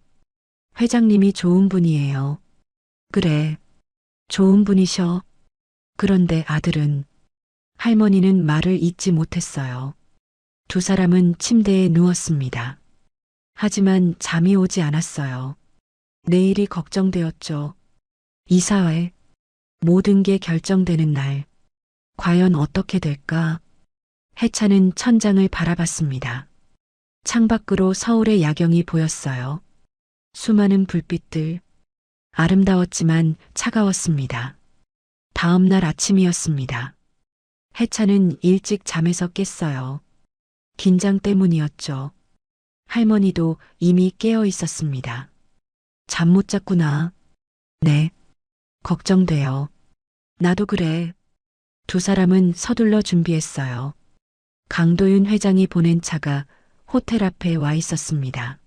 회장님이 좋은 분이에요. 그래. 좋은 분이셔. 그런데 아들은, 할머니는 말을 잇지 못했어요. 두 사람은 침대에 누웠습니다. 하지만 잠이 오지 않았어요. 내일이 걱정되었죠. 이사회, 모든 게 결정되는 날. 과연 어떻게 될까? 해찬은 천장을 바라봤습니다. 창밖으로 서울의 야경이 보였어요. 수많은 불빛들. 아름다웠지만 차가웠습니다. 다음 날 아침이었습니다. 해찬은 일찍 잠에서 깼어요. 긴장 때문이었죠. 할머니도 이미 깨어 있었습니다. 잠 못 잤구나. 네. 걱정돼요. 나도 그래. 두 사람은 서둘러 준비했어요. 강도윤 회장이 보낸 차가 호텔 앞에 와 있었습니다.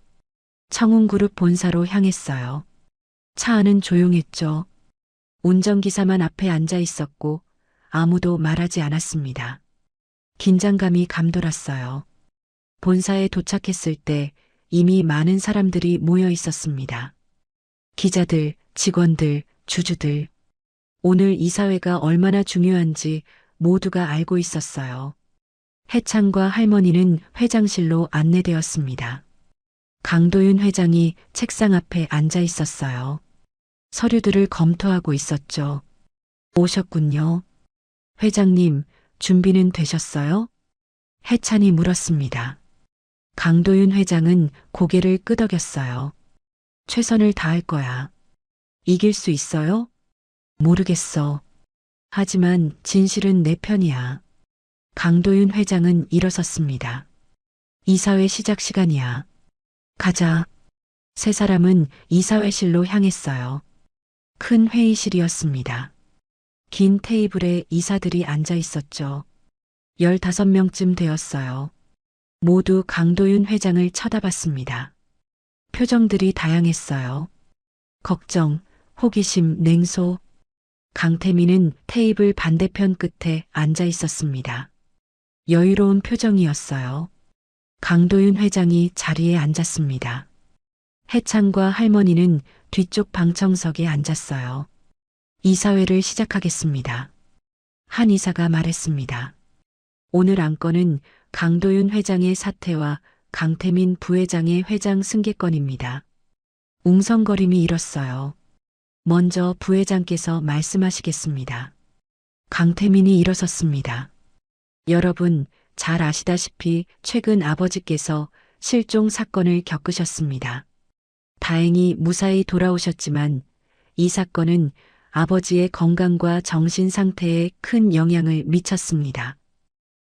청운그룹 본사로 향했어요. 차 안은 조용했죠. 운전기사만 앞에 앉아 있었고 아무도 말하지 않았습니다. 긴장감이 감돌았어요. 본사에 도착했을 때 이미 많은 사람들이 모여 있었습니다. 기자들, 직원들, 주주들. 오늘 이사회가 얼마나 중요한지 모두가 알고 있었어요. 해찬과 할머니는 회장실로 안내되었습니다. 강도윤 회장이 책상 앞에 앉아 있었어요. 서류들을 검토하고 있었죠. 오셨군요. 회장님, 준비는 되셨어요? 해찬이 물었습니다. 강도윤 회장은 고개를 끄덕였어요. 최선을 다할 거야. 이길 수 있어요? 모르겠어. 하지만 진실은 내 편이야. 강도윤 회장은 일어섰습니다. 이사회 시작 시간이야. 가자. 세 사람은 이사회실로 향했어요. 큰 회의실이었습니다. 긴 테이블에 이사들이 앉아 있었죠. 15명쯤 되었어요. 모두 강도윤 회장을 쳐다봤습니다. 표정들이 다양했어요. 걱정, 호기심, 냉소. 강태민은 테이블 반대편 끝에 앉아 있었습니다. 여유로운 표정이었어요. 강도윤 회장이 자리에 앉았습니다. 해찬과 할머니는 뒤쪽 방청석에 앉았어요. 이사회를 시작하겠습니다. 한 이사가 말했습니다. 오늘 안건은 강도윤 회장의 사퇴와 강태민 부회장의 회장 승계건입니다. 웅성거림이 일었어요. 먼저 부회장께서 말씀하시겠습니다. 강태민이 일어섰습니다. 여러분 잘 아시다시피 최근 아버지께서 실종 사건을 겪으셨습니다. 다행히 무사히 돌아오셨지만 이 사건은 아버지의 건강과 정신 상태에 큰 영향을 미쳤습니다.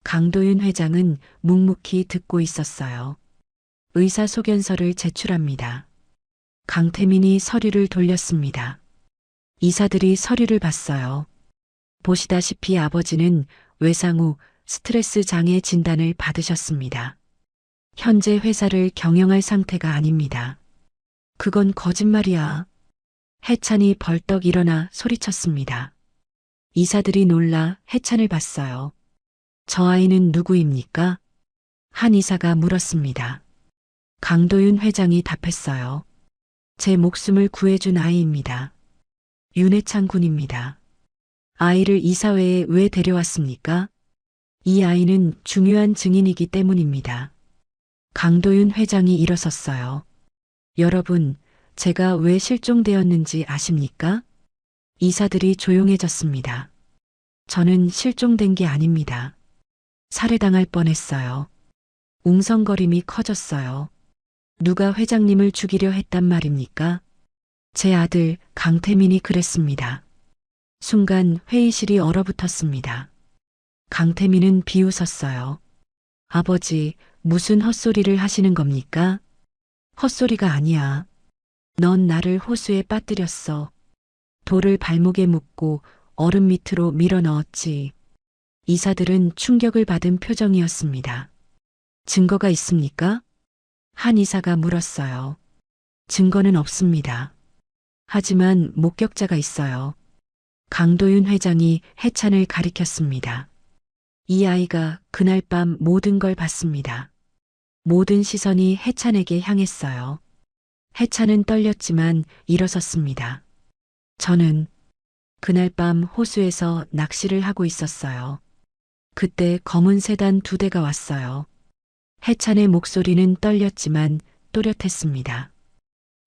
강도윤 회장은 묵묵히 듣고 있었어요. 의사소견서를 제출합니다. 강태민이 서류를 돌렸습니다. 이사들이 서류를 봤어요. 보시다시피 아버지는 외상 후 스트레스 장애 진단을 받으셨습니다. 현재 회사를 경영할 상태가 아닙니다. 그건 거짓말이야. 해찬이 벌떡 일어나 소리쳤습니다. 이사들이 놀라 해찬을 봤어요. 저 아이는 누구입니까? 한 이사가 물었습니다. 강도윤 회장이 답했어요. 제 목숨을 구해준 아이입니다. 윤해창 군입니다. 아이를 이사회에 왜 데려왔습니까? 이 아이는 중요한 증인이기 때문입니다. 강도윤 회장이 일어섰어요. 여러분, 제가 왜 실종되었는지 아십니까? 이사들이 조용해졌습니다. 저는 실종된 게 아닙니다. 살해당할 뻔했어요. 웅성거림이 커졌어요. 누가 회장님을 죽이려 했단 말입니까? 제 아들 강태민이 그랬습니다. 순간 회의실이 얼어붙었습니다. 강태민은 비웃었어요. 아버지, 무슨 헛소리를 하시는 겁니까? 헛소리가 아니야. 넌 나를 호수에 빠뜨렸어. 돌을 발목에 묶고 얼음 밑으로 밀어 넣었지. 이사들은 충격을 받은 표정이었습니다. 증거가 있습니까? 한 이사가 물었어요. 증거는 없습니다. 하지만 목격자가 있어요. 강도윤 회장이 해찬을 가리켰습니다. 이 아이가 그날 밤 모든 걸 봤습니다. 모든 시선이 해찬에게 향했어요. 해찬은 떨렸지만 일어섰습니다. 저는 그날 밤 호수에서 낚시를 하고 있었어요. 그때 검은 세단 2대가 왔어요. 해찬의 목소리는 떨렸지만 또렷했습니다.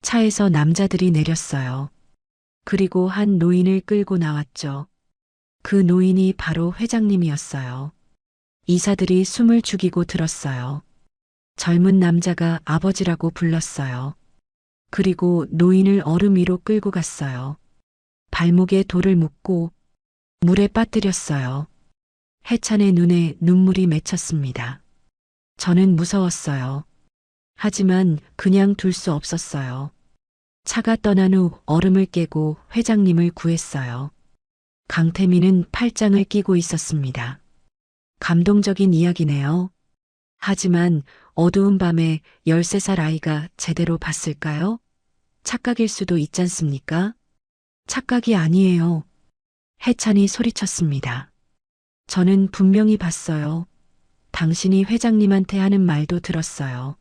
차에서 남자들이 내렸어요. 그리고 한 노인을 끌고 나왔죠. 그 노인이 바로 회장님이었어요. 이사들이 숨을 죽이고 들었어요. 젊은 남자가 아버지라고 불렀어요. 그리고 노인을 얼음 위로 끌고 갔어요. 발목에 돌을 묶고 물에 빠뜨렸어요. 해찬의 눈에 눈물이 맺혔습니다. 저는 무서웠어요. 하지만 그냥 둘 수 없었어요. 차가 떠난 후 얼음을 깨고 회장님을 구했어요. 강태민은 팔짱을 끼고 있었습니다. 감동적인 이야기네요. 하지만 어두운 밤에 13살 아이가 제대로 봤을까요? 착각일 수도 있지 않습니까? 착각이 아니에요. 해찬이 소리쳤습니다. 저는 분명히 봤어요. 당신이 회장님한테 하는 말도 들었어요.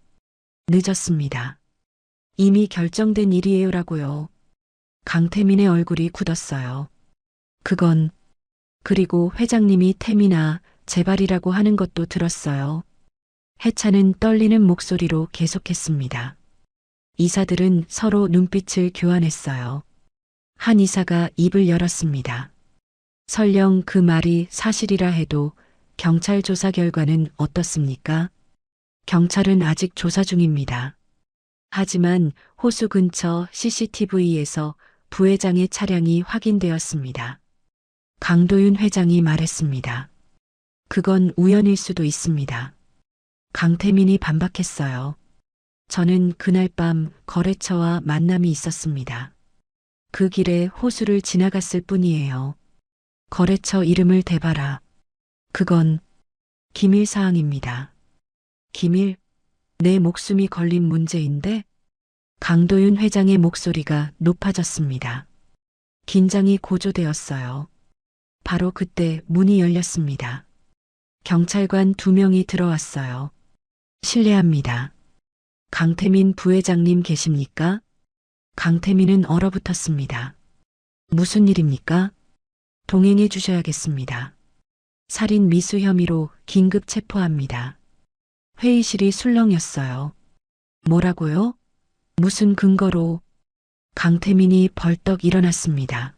늦었습니다. 이미 결정된 일이에요라고요. 강태민의 얼굴이 굳었어요. 그리고 회장님이 태민아, 제발이라고 하는 것도 들었어요. 해찬은 떨리는 목소리로 계속했습니다. 이사들은 서로 눈빛을 교환했어요. 한 이사가 입을 열었습니다. 설령 그 말이 사실이라 해도 경찰 조사 결과는 어떻습니까? 경찰은 아직 조사 중입니다. 하지만 호수 근처 CCTV에서 부회장의 차량이 확인되었습니다. 강도윤 회장이 말했습니다. 그건 우연일 수도 있습니다. 강태민이 반박했어요. 저는 그날 밤 거래처와 만남이 있었습니다. 그 길에 호수를 지나갔을 뿐이에요. 거래처 이름을 대봐라. 그건 기밀 사항입니다. 기밀? 내 목숨이 걸린 문제인데? 강도윤 회장의 목소리가 높아졌습니다. 긴장이 고조되었어요. 바로 그때 문이 열렸습니다. 경찰관 2명이 들어왔어요. 실례합니다. 강태민 부회장님 계십니까? 강태민은 얼어붙었습니다. 무슨 일입니까? 동행해 주셔야겠습니다. 살인 미수 혐의로 긴급 체포합니다. 회의실이 술렁였어요. 뭐라고요? 무슨 근거로? 강태민이 벌떡 일어났습니다.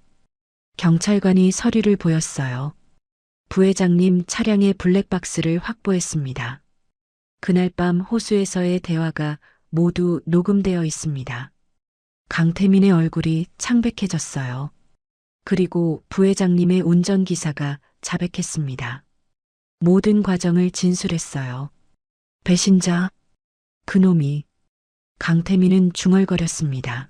경찰관이 서류를 보였어요. 부회장님 차량의 블랙박스를 확보했습니다. 그날 밤 호수에서의 대화가 모두 녹음되어 있습니다. 강태민의 얼굴이 창백해졌어요. 그리고 부회장님의 운전기사가 자백했습니다. 모든 과정을 진술했어요. 배신자, 그놈이. 강태민은 중얼거렸습니다.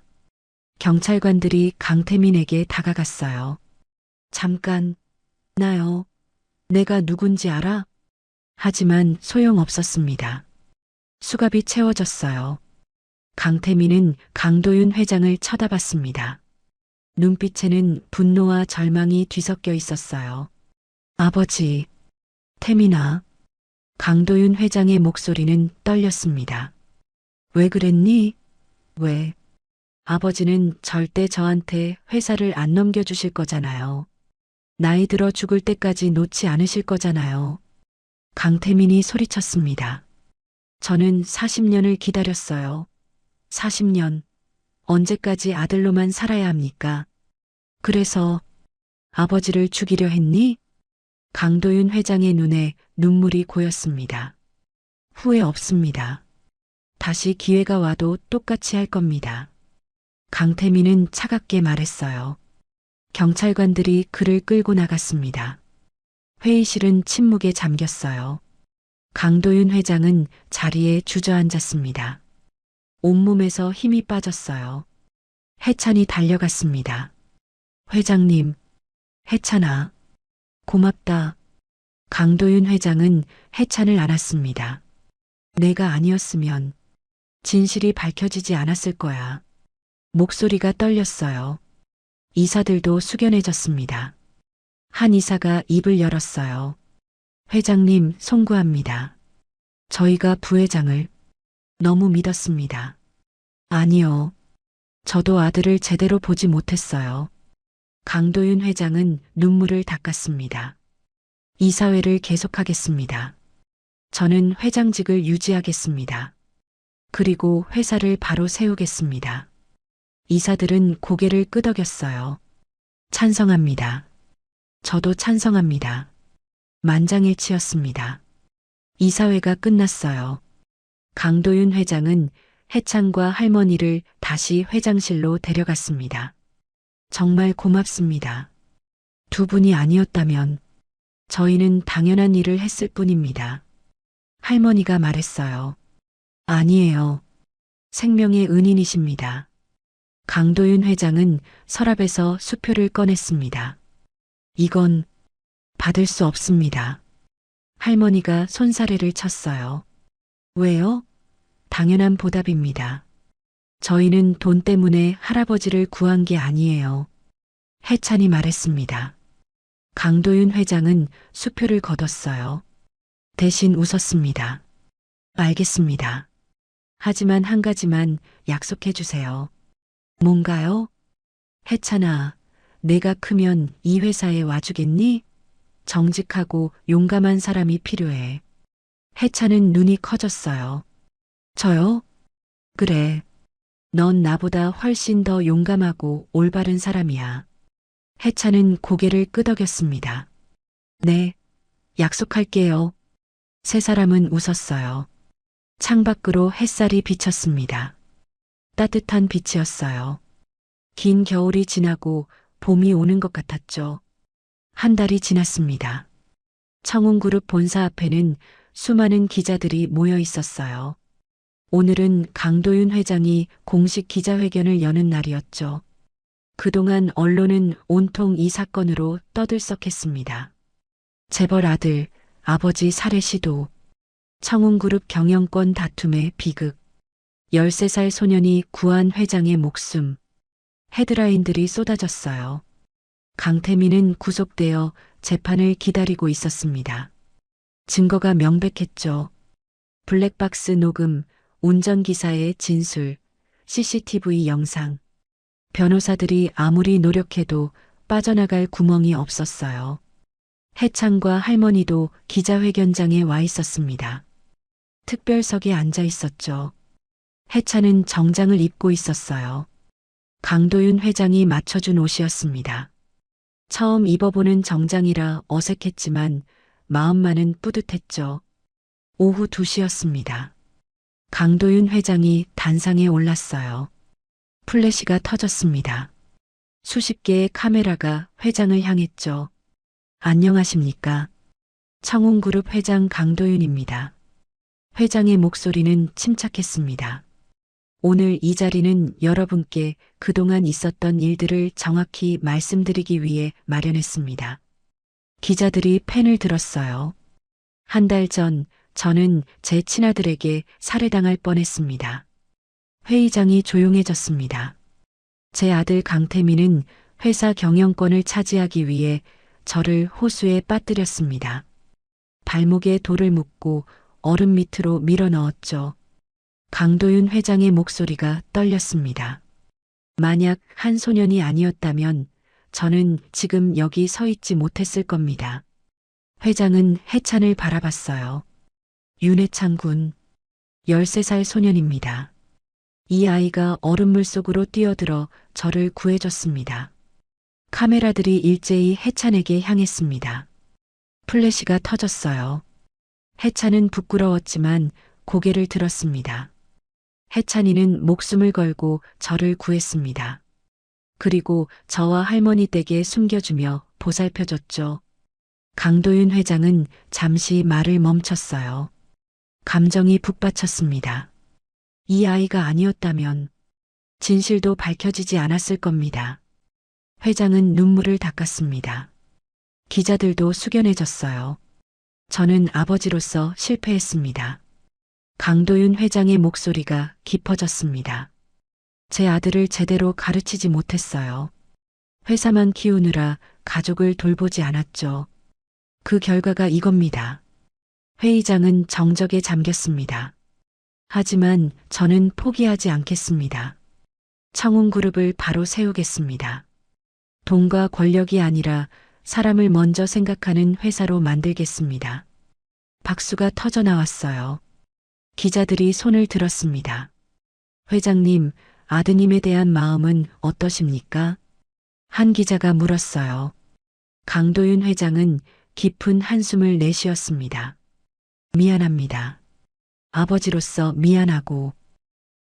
경찰관들이 강태민에게 다가갔어요. 잠깐, 나요. 내가 누군지 알아? 하지만 소용없었습니다. 수갑이 채워졌어요. 강태민은 강도윤 회장을 쳐다봤습니다. 눈빛에는 분노와 절망이 뒤섞여 있었어요. 아버지, 태민아. 강도윤 회장의 목소리는 떨렸습니다. 왜 그랬니? 왜? 아버지는 절대 저한테 회사를 안 넘겨주실 거잖아요. 나이 들어 죽을 때까지 놓지 않으실 거잖아요. 강태민이 소리쳤습니다. 저는 40년을 기다렸어요. 40년. 언제까지 아들로만 살아야 합니까? 그래서 아버지를 죽이려 했니? 강도윤 회장의 눈에 눈물이 고였습니다. 후회 없습니다. 다시 기회가 와도 똑같이 할 겁니다. 강태민은 차갑게 말했어요. 경찰관들이 그를 끌고 나갔습니다. 회의실은 침묵에 잠겼어요. 강도윤 회장은 자리에 주저앉았습니다. 온몸에서 힘이 빠졌어요. 해찬이 달려갔습니다. 회장님, 해찬아, 고맙다. 강도윤 회장은 해찬을 안았습니다. 내가 아니었으면 진실이 밝혀지지 않았을 거야. 목소리가 떨렸어요. 이사들도 숙연해졌습니다. 한 이사가 입을 열었어요. 회장님, 송구합니다. 저희가 부회장을 너무 믿었습니다. 아니요. 저도 아들을 제대로 보지 못했어요. 강도윤 회장은 눈물을 닦았습니다. 이사회를 계속하겠습니다. 저는 회장직을 유지하겠습니다. 그리고 회사를 바로 세우겠습니다. 이사들은 고개를 끄덕였어요. 찬성합니다. 저도 찬성합니다. 만장일치였습니다. 이사회가 끝났어요. 강도윤 회장은 해찬과 할머니를 다시 회장실로 데려갔습니다. 정말 고맙습니다. 두 분이 아니었다면 저희는 당연한 일을 했을 뿐입니다. 할머니가 말했어요. 아니에요. 생명의 은인이십니다. 강도윤 회장은 서랍에서 수표를 꺼냈습니다. 이건 받을 수 없습니다. 할머니가 손사래를 쳤어요. 왜요? 당연한 보답입니다. 저희는 돈 때문에 할아버지를 구한 게 아니에요. 해찬이 말했습니다. 강도윤 회장은 수표를 거뒀어요. 대신 웃었습니다. 알겠습니다. 하지만 한 가지만 약속해 주세요. 뭔가요? 해찬아, 내가 크면 이 회사에 와주겠니? 정직하고 용감한 사람이 필요해. 해찬은 눈이 커졌어요. 저요? 그래. 넌 나보다 훨씬 더 용감하고 올바른 사람이야. 해찬은 고개를 끄덕였습니다. 네, 약속할게요. 세 사람은 웃었어요. 창밖으로 햇살이 비쳤습니다. 따뜻한 빛이었어요. 긴 겨울이 지나고 봄이 오는 것 같았죠. 한 달이 지났습니다. 청운그룹 본사 앞에는 수많은 기자들이 모여 있었어요. 오늘은 강도윤 회장이 공식 기자회견을 여는 날이었죠. 그동안 언론은 온통 이 사건으로 떠들썩했습니다. 재벌 아들, 아버지 살해 시도, 청운그룹 경영권 다툼의 비극, 13살 소년이 구한 회장의 목숨, 헤드라인들이 쏟아졌어요. 강태민은 구속되어 재판을 기다리고 있었습니다. 증거가 명백했죠. 블랙박스 녹음, 운전기사의 진술, CCTV 영상. 변호사들이 아무리 노력해도 빠져나갈 구멍이 없었어요. 해찬과 할머니도 기자회견장에 와 있었습니다. 특별석에 앉아 있었죠. 해찬은 정장을 입고 있었어요. 강도윤 회장이 맞춰준 옷이었습니다. 처음 입어보는 정장이라 어색했지만 마음만은 뿌듯했죠. 오후 2시였습니다. 강도윤 회장이 단상에 올랐어요. 플래시가 터졌습니다. 수십 개의 카메라가 회장을 향했죠. 안녕하십니까? 청운그룹 회장 강도윤입니다. 회장의 목소리는 침착했습니다. 오늘 이 자리는 여러분께 그동안 있었던 일들을 정확히 말씀드리기 위해 마련했습니다. 기자들이 펜을 들었어요. 한 달 전 저는 제 친아들에게 살해당할 뻔했습니다. 회의장이 조용해졌습니다. 제 아들 강태민은 회사 경영권을 차지하기 위해 저를 호수에 빠뜨렸습니다. 발목에 돌을 묶고 얼음 밑으로 밀어 넣었죠. 강도윤 회장의 목소리가 떨렸습니다. 만약 한 소년이 아니었다면 저는 지금 여기 서 있지 못했을 겁니다. 회장은 해찬을 바라봤어요. 윤해찬 군, 13살 소년입니다. 이 아이가 얼음물 속으로 뛰어들어 저를 구해줬습니다. 카메라들이 일제히 해찬에게 향했습니다. 플래시가 터졌어요. 해찬은 부끄러웠지만 고개를 들었습니다. 해찬이는 목숨을 걸고 저를 구했습니다. 그리고 저와 할머니 댁에 숨겨주며 보살펴줬죠. 강도윤 회장은 잠시 말을 멈췄어요. 감정이 북받쳤습니다. 이 아이가 아니었다면 진실도 밝혀지지 않았을 겁니다. 회장은 눈물을 닦았습니다. 기자들도 숙연해졌어요. 저는 아버지로서 실패했습니다. 강도윤 회장의 목소리가 깊어졌습니다. 제 아들을 제대로 가르치지 못했어요. 회사만 키우느라 가족을 돌보지 않았죠. 그 결과가 이겁니다. 회의장은 정적에 잠겼습니다. 하지만 저는 포기하지 않겠습니다. 청운그룹을 바로 세우겠습니다. 돈과 권력이 아니라 사람을 먼저 생각하는 회사로 만들겠습니다. 박수가 터져 나왔어요. 기자들이 손을 들었습니다. 회장님, 아드님에 대한 마음은 어떠십니까? 한 기자가 물었어요. 강도윤 회장은 깊은 한숨을 내쉬었습니다. 미안합니다. 아버지로서 미안하고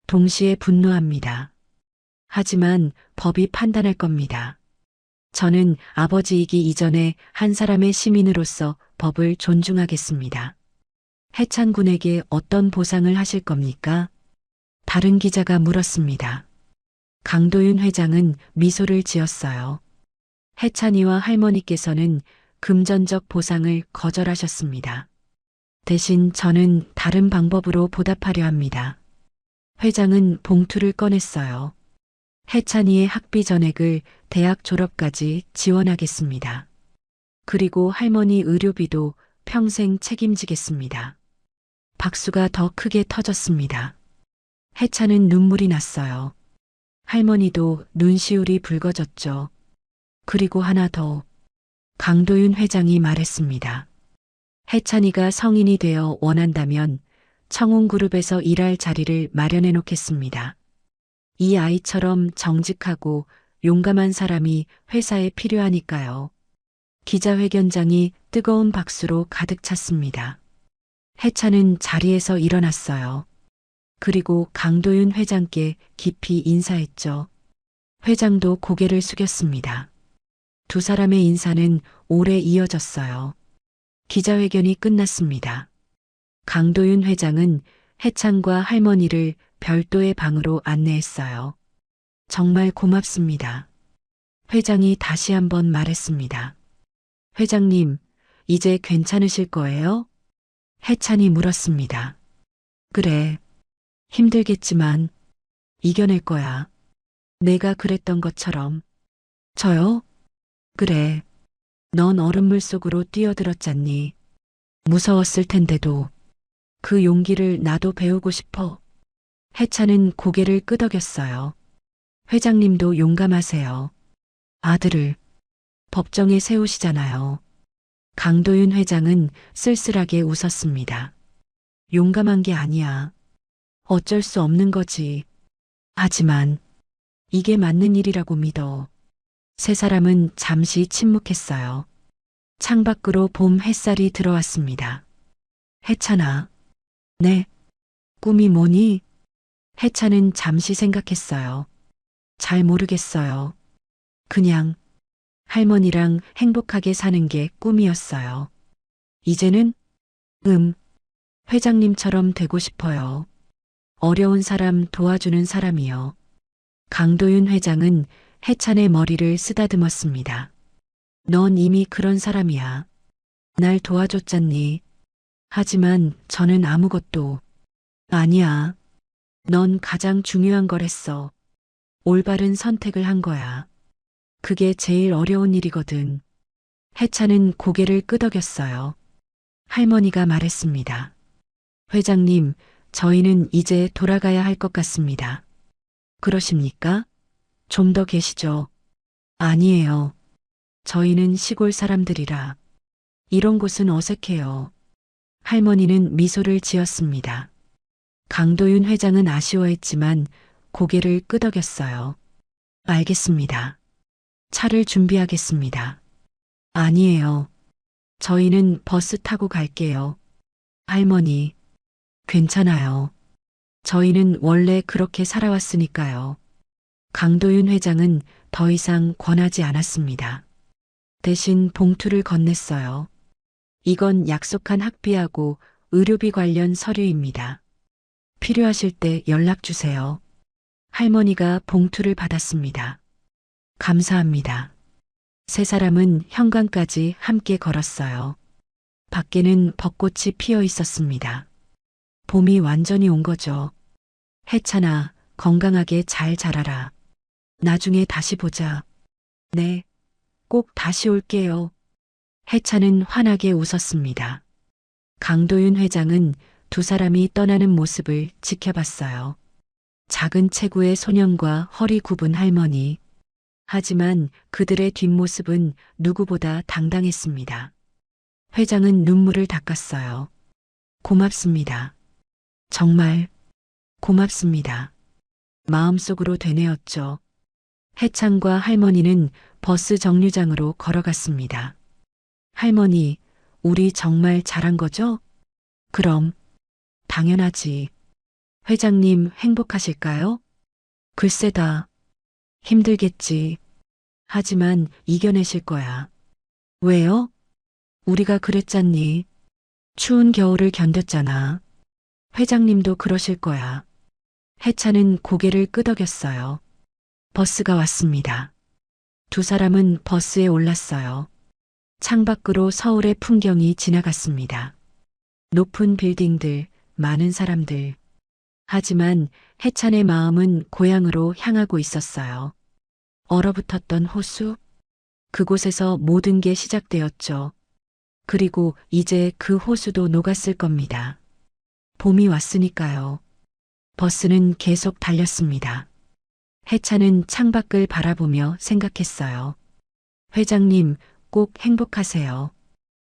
동시에 분노합니다. 하지만 법이 판단할 겁니다. 저는 아버지이기 이전에 한 사람의 시민으로서 법을 존중하겠습니다. 해찬 군에게 어떤 보상을 하실 겁니까? 다른 기자가 물었습니다. 강도윤 회장은 미소를 지었어요. 해찬이와 할머니께서는 금전적 보상을 거절하셨습니다. 대신 저는 다른 방법으로 보답하려 합니다. 회장은 봉투를 꺼냈어요. 해찬이의 학비 전액을 대학 졸업까지 지원하겠습니다. 그리고 할머니 의료비도 평생 책임지겠습니다. 박수가 더 크게 터졌습니다. 해찬은 눈물이 났어요. 할머니도 눈시울이 붉어졌죠. 그리고 하나 더. 강도윤 회장이 말했습니다. 해찬이가 성인이 되어 원한다면 청운그룹에서 일할 자리를 마련해 놓겠습니다. 이 아이처럼 정직하고 용감한 사람이 회사에 필요하니까요. 기자회견장이 뜨거운 박수로 가득 찼습니다. 해찬은 자리에서 일어났어요. 그리고 강도윤 회장께 깊이 인사했죠. 회장도 고개를 숙였습니다. 두 사람의 인사는 오래 이어졌어요. 기자회견이 끝났습니다. 강도윤 회장은 해찬과 할머니를 별도의 방으로 안내했어요. 정말 고맙습니다. 회장이 다시 한번 말했습니다. 회장님, 이제 괜찮으실 거예요? 해찬이 물었습니다. 그래. 힘들겠지만 이겨낼 거야. 내가 그랬던 것처럼. 저요? 그래. 넌 얼음물 속으로 뛰어들었잖니. 무서웠을 텐데도. 그 용기를 나도 배우고 싶어. 해찬은 고개를 끄덕였어요. 회장님도 용감하세요. 아들을 법정에 세우시잖아요. 강도윤 회장은 쓸쓸하게 웃었습니다. 용감한 게 아니야. 어쩔 수 없는 거지. 하지만 이게 맞는 일이라고 믿어. 세 사람은 잠시 침묵했어요. 창밖으로 봄 햇살이 들어왔습니다. 해찬아. 네. 꿈이 뭐니? 해찬은 잠시 생각했어요. 잘 모르겠어요. 그냥 할머니랑 행복하게 사는 게 꿈이었어요. 이제는 회장님처럼 되고 싶어요. 어려운 사람 도와주는 사람이요. 강도윤 회장은 해찬의 머리를 쓰다듬었습니다. 넌 이미 그런 사람이야. 날 도와줬잖니. 하지만 저는 아무것도 아니야. 넌 가장 중요한 걸 했어. 올바른 선택을 한 거야. 그게 제일 어려운 일이거든. 해찬은 고개를 끄덕였어요. 할머니가 말했습니다. 회장님, 저희는 이제 돌아가야 할 것 같습니다. 그러십니까? 좀 더 계시죠? 아니에요. 저희는 시골 사람들이라. 이런 곳은 어색해요. 할머니는 미소를 지었습니다. 강도윤 회장은 아쉬워했지만 고개를 끄덕였어요. 알겠습니다. 차를 준비하겠습니다. 아니에요. 저희는 버스 타고 갈게요. 할머니, 괜찮아요. 저희는 원래 그렇게 살아왔으니까요. 강도윤 회장은 더 이상 권하지 않았습니다. 대신 봉투를 건넸어요. 이건 약속한 학비하고 의료비 관련 서류입니다. 필요하실 때 연락 주세요. 할머니가 봉투를 받았습니다. 감사합니다. 세 사람은 현관까지 함께 걸었어요. 밖에는 벚꽃이 피어 있었습니다. 봄이 완전히 온 거죠. 해찬아, 건강하게 잘 자라라. 나중에 다시 보자. 네, 꼭 다시 올게요. 해찬은 환하게 웃었습니다. 강도윤 회장은 두 사람이 떠나는 모습을 지켜봤어요. 작은 체구의 소년과 허리 굽은 할머니. 하지만 그들의 뒷모습은 누구보다 당당했습니다. 회장은 눈물을 닦았어요. 고맙습니다. 정말 고맙습니다. 마음속으로 되뇌었죠. 해찬과 할머니는 버스 정류장으로 걸어갔습니다. 할머니, 우리 정말 잘한 거죠? 그럼, 당연하지. 회장님 행복하실까요? 글쎄다. 힘들겠지. 하지만 이겨내실 거야. 왜요? 우리가 그랬잖니. 추운 겨울을 견뎠잖아. 회장님도 그러실 거야. 해찬은 고개를 끄덕였어요. 버스가 왔습니다. 두 사람은 버스에 올랐어요. 창밖으로 서울의 풍경이 지나갔습니다. 높은 빌딩들, 많은 사람들. 하지만 해찬의 마음은 고향으로 향하고 있었어요. 얼어붙었던 호수? 그곳에서 모든 게 시작되었죠. 그리고 이제 그 호수도 녹았을 겁니다. 봄이 왔으니까요. 버스는 계속 달렸습니다. 해찬은 창밖을 바라보며 생각했어요. 회장님, 꼭 행복하세요.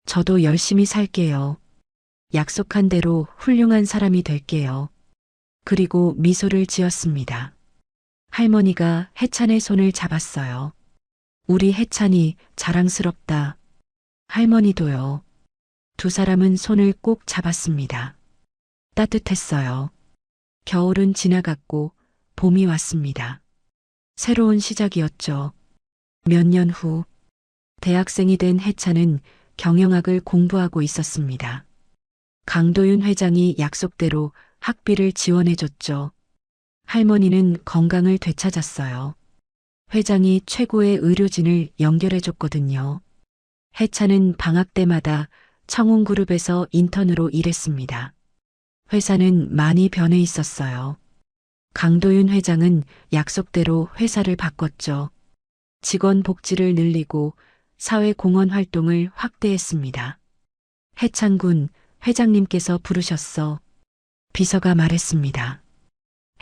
저도 열심히 살게요. 약속한 대로 훌륭한 사람이 될게요. 그리고 미소를 지었습니다. 할머니가 해찬의 손을 잡았어요. 우리 해찬이 자랑스럽다. 할머니도요. 두 사람은 손을 꼭 잡았습니다. 따뜻했어요. 겨울은 지나갔고 봄이 왔습니다. 새로운 시작이었죠. 몇 년 후, 대학생이 된 해찬은 경영학을 공부하고 있었습니다. 강도윤 회장이 약속대로 학비를 지원해줬죠. 할머니는 건강을 되찾았어요. 회장이 최고의 의료진을 연결해줬거든요. 해찬은 방학 때마다 청운그룹에서 인턴으로 일했습니다. 회사는 많이 변해 있었어요. 강도윤 회장은 약속대로 회사를 바꿨죠. 직원 복지를 늘리고 사회공헌 활동을 확대했습니다. 해찬군, 회장님께서 부르셨어. 비서가 말했습니다.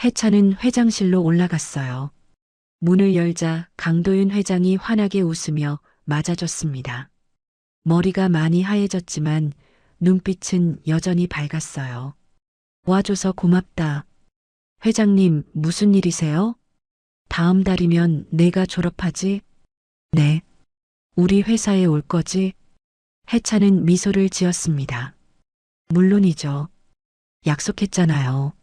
해찬은 회장실로 올라갔어요. 문을 열자 강도윤 회장이 환하게 웃으며 맞아줬습니다. 머리가 많이 하얘졌지만 눈빛은 여전히 밝았어요. 와줘서 고맙다. 회장님, 무슨 일이세요? 다음 달이면 내가 졸업하지? 네. 우리 회사에 올 거지? 해찬은 미소를 지었습니다. 물론이죠. 약속했잖아요.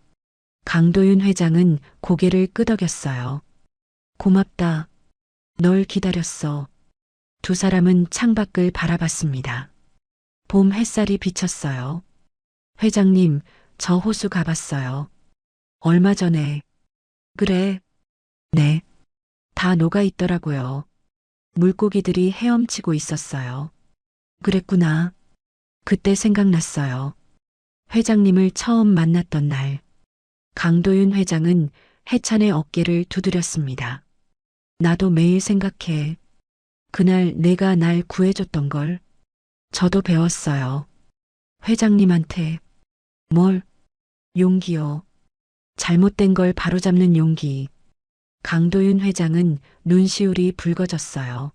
강도윤 회장은 고개를 끄덕였어요. 고맙다. 널 기다렸어. 두 사람은 창밖을 바라봤습니다. 봄 햇살이 비쳤어요. 회장님, 저 호수 가봤어요. 얼마 전에. 그래. 네. 다 녹아 있더라고요. 물고기들이 헤엄치고 있었어요. 그랬구나. 그때 생각났어요. 회장님을 처음 만났던 날. 강도윤 회장은 해찬의 어깨를 두드렸습니다. 나도 매일 생각해. 그날 내가 날 구해줬던 걸. 저도 배웠어요. 회장님한테. 뭘? 용기요. 잘못된 걸 바로잡는 용기. 강도윤 회장은 눈시울이 붉어졌어요.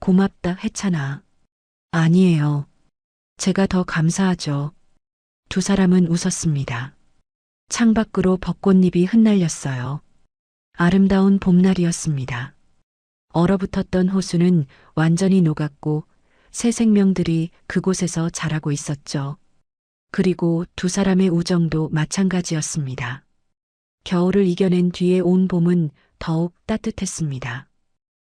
고맙다, 해찬아. 아니에요. 제가 더 감사하죠. 두 사람은 웃었습니다. 창밖으로 벚꽃잎이 흩날렸어요. 아름다운 봄날이었습니다. 얼어붙었던 호수는 완전히 녹았고 새 생명들이 그곳에서 자라고 있었죠. 그리고 두 사람의 우정도 마찬가지였습니다. 겨울을 이겨낸 뒤에 온 봄은 더욱 따뜻했습니다.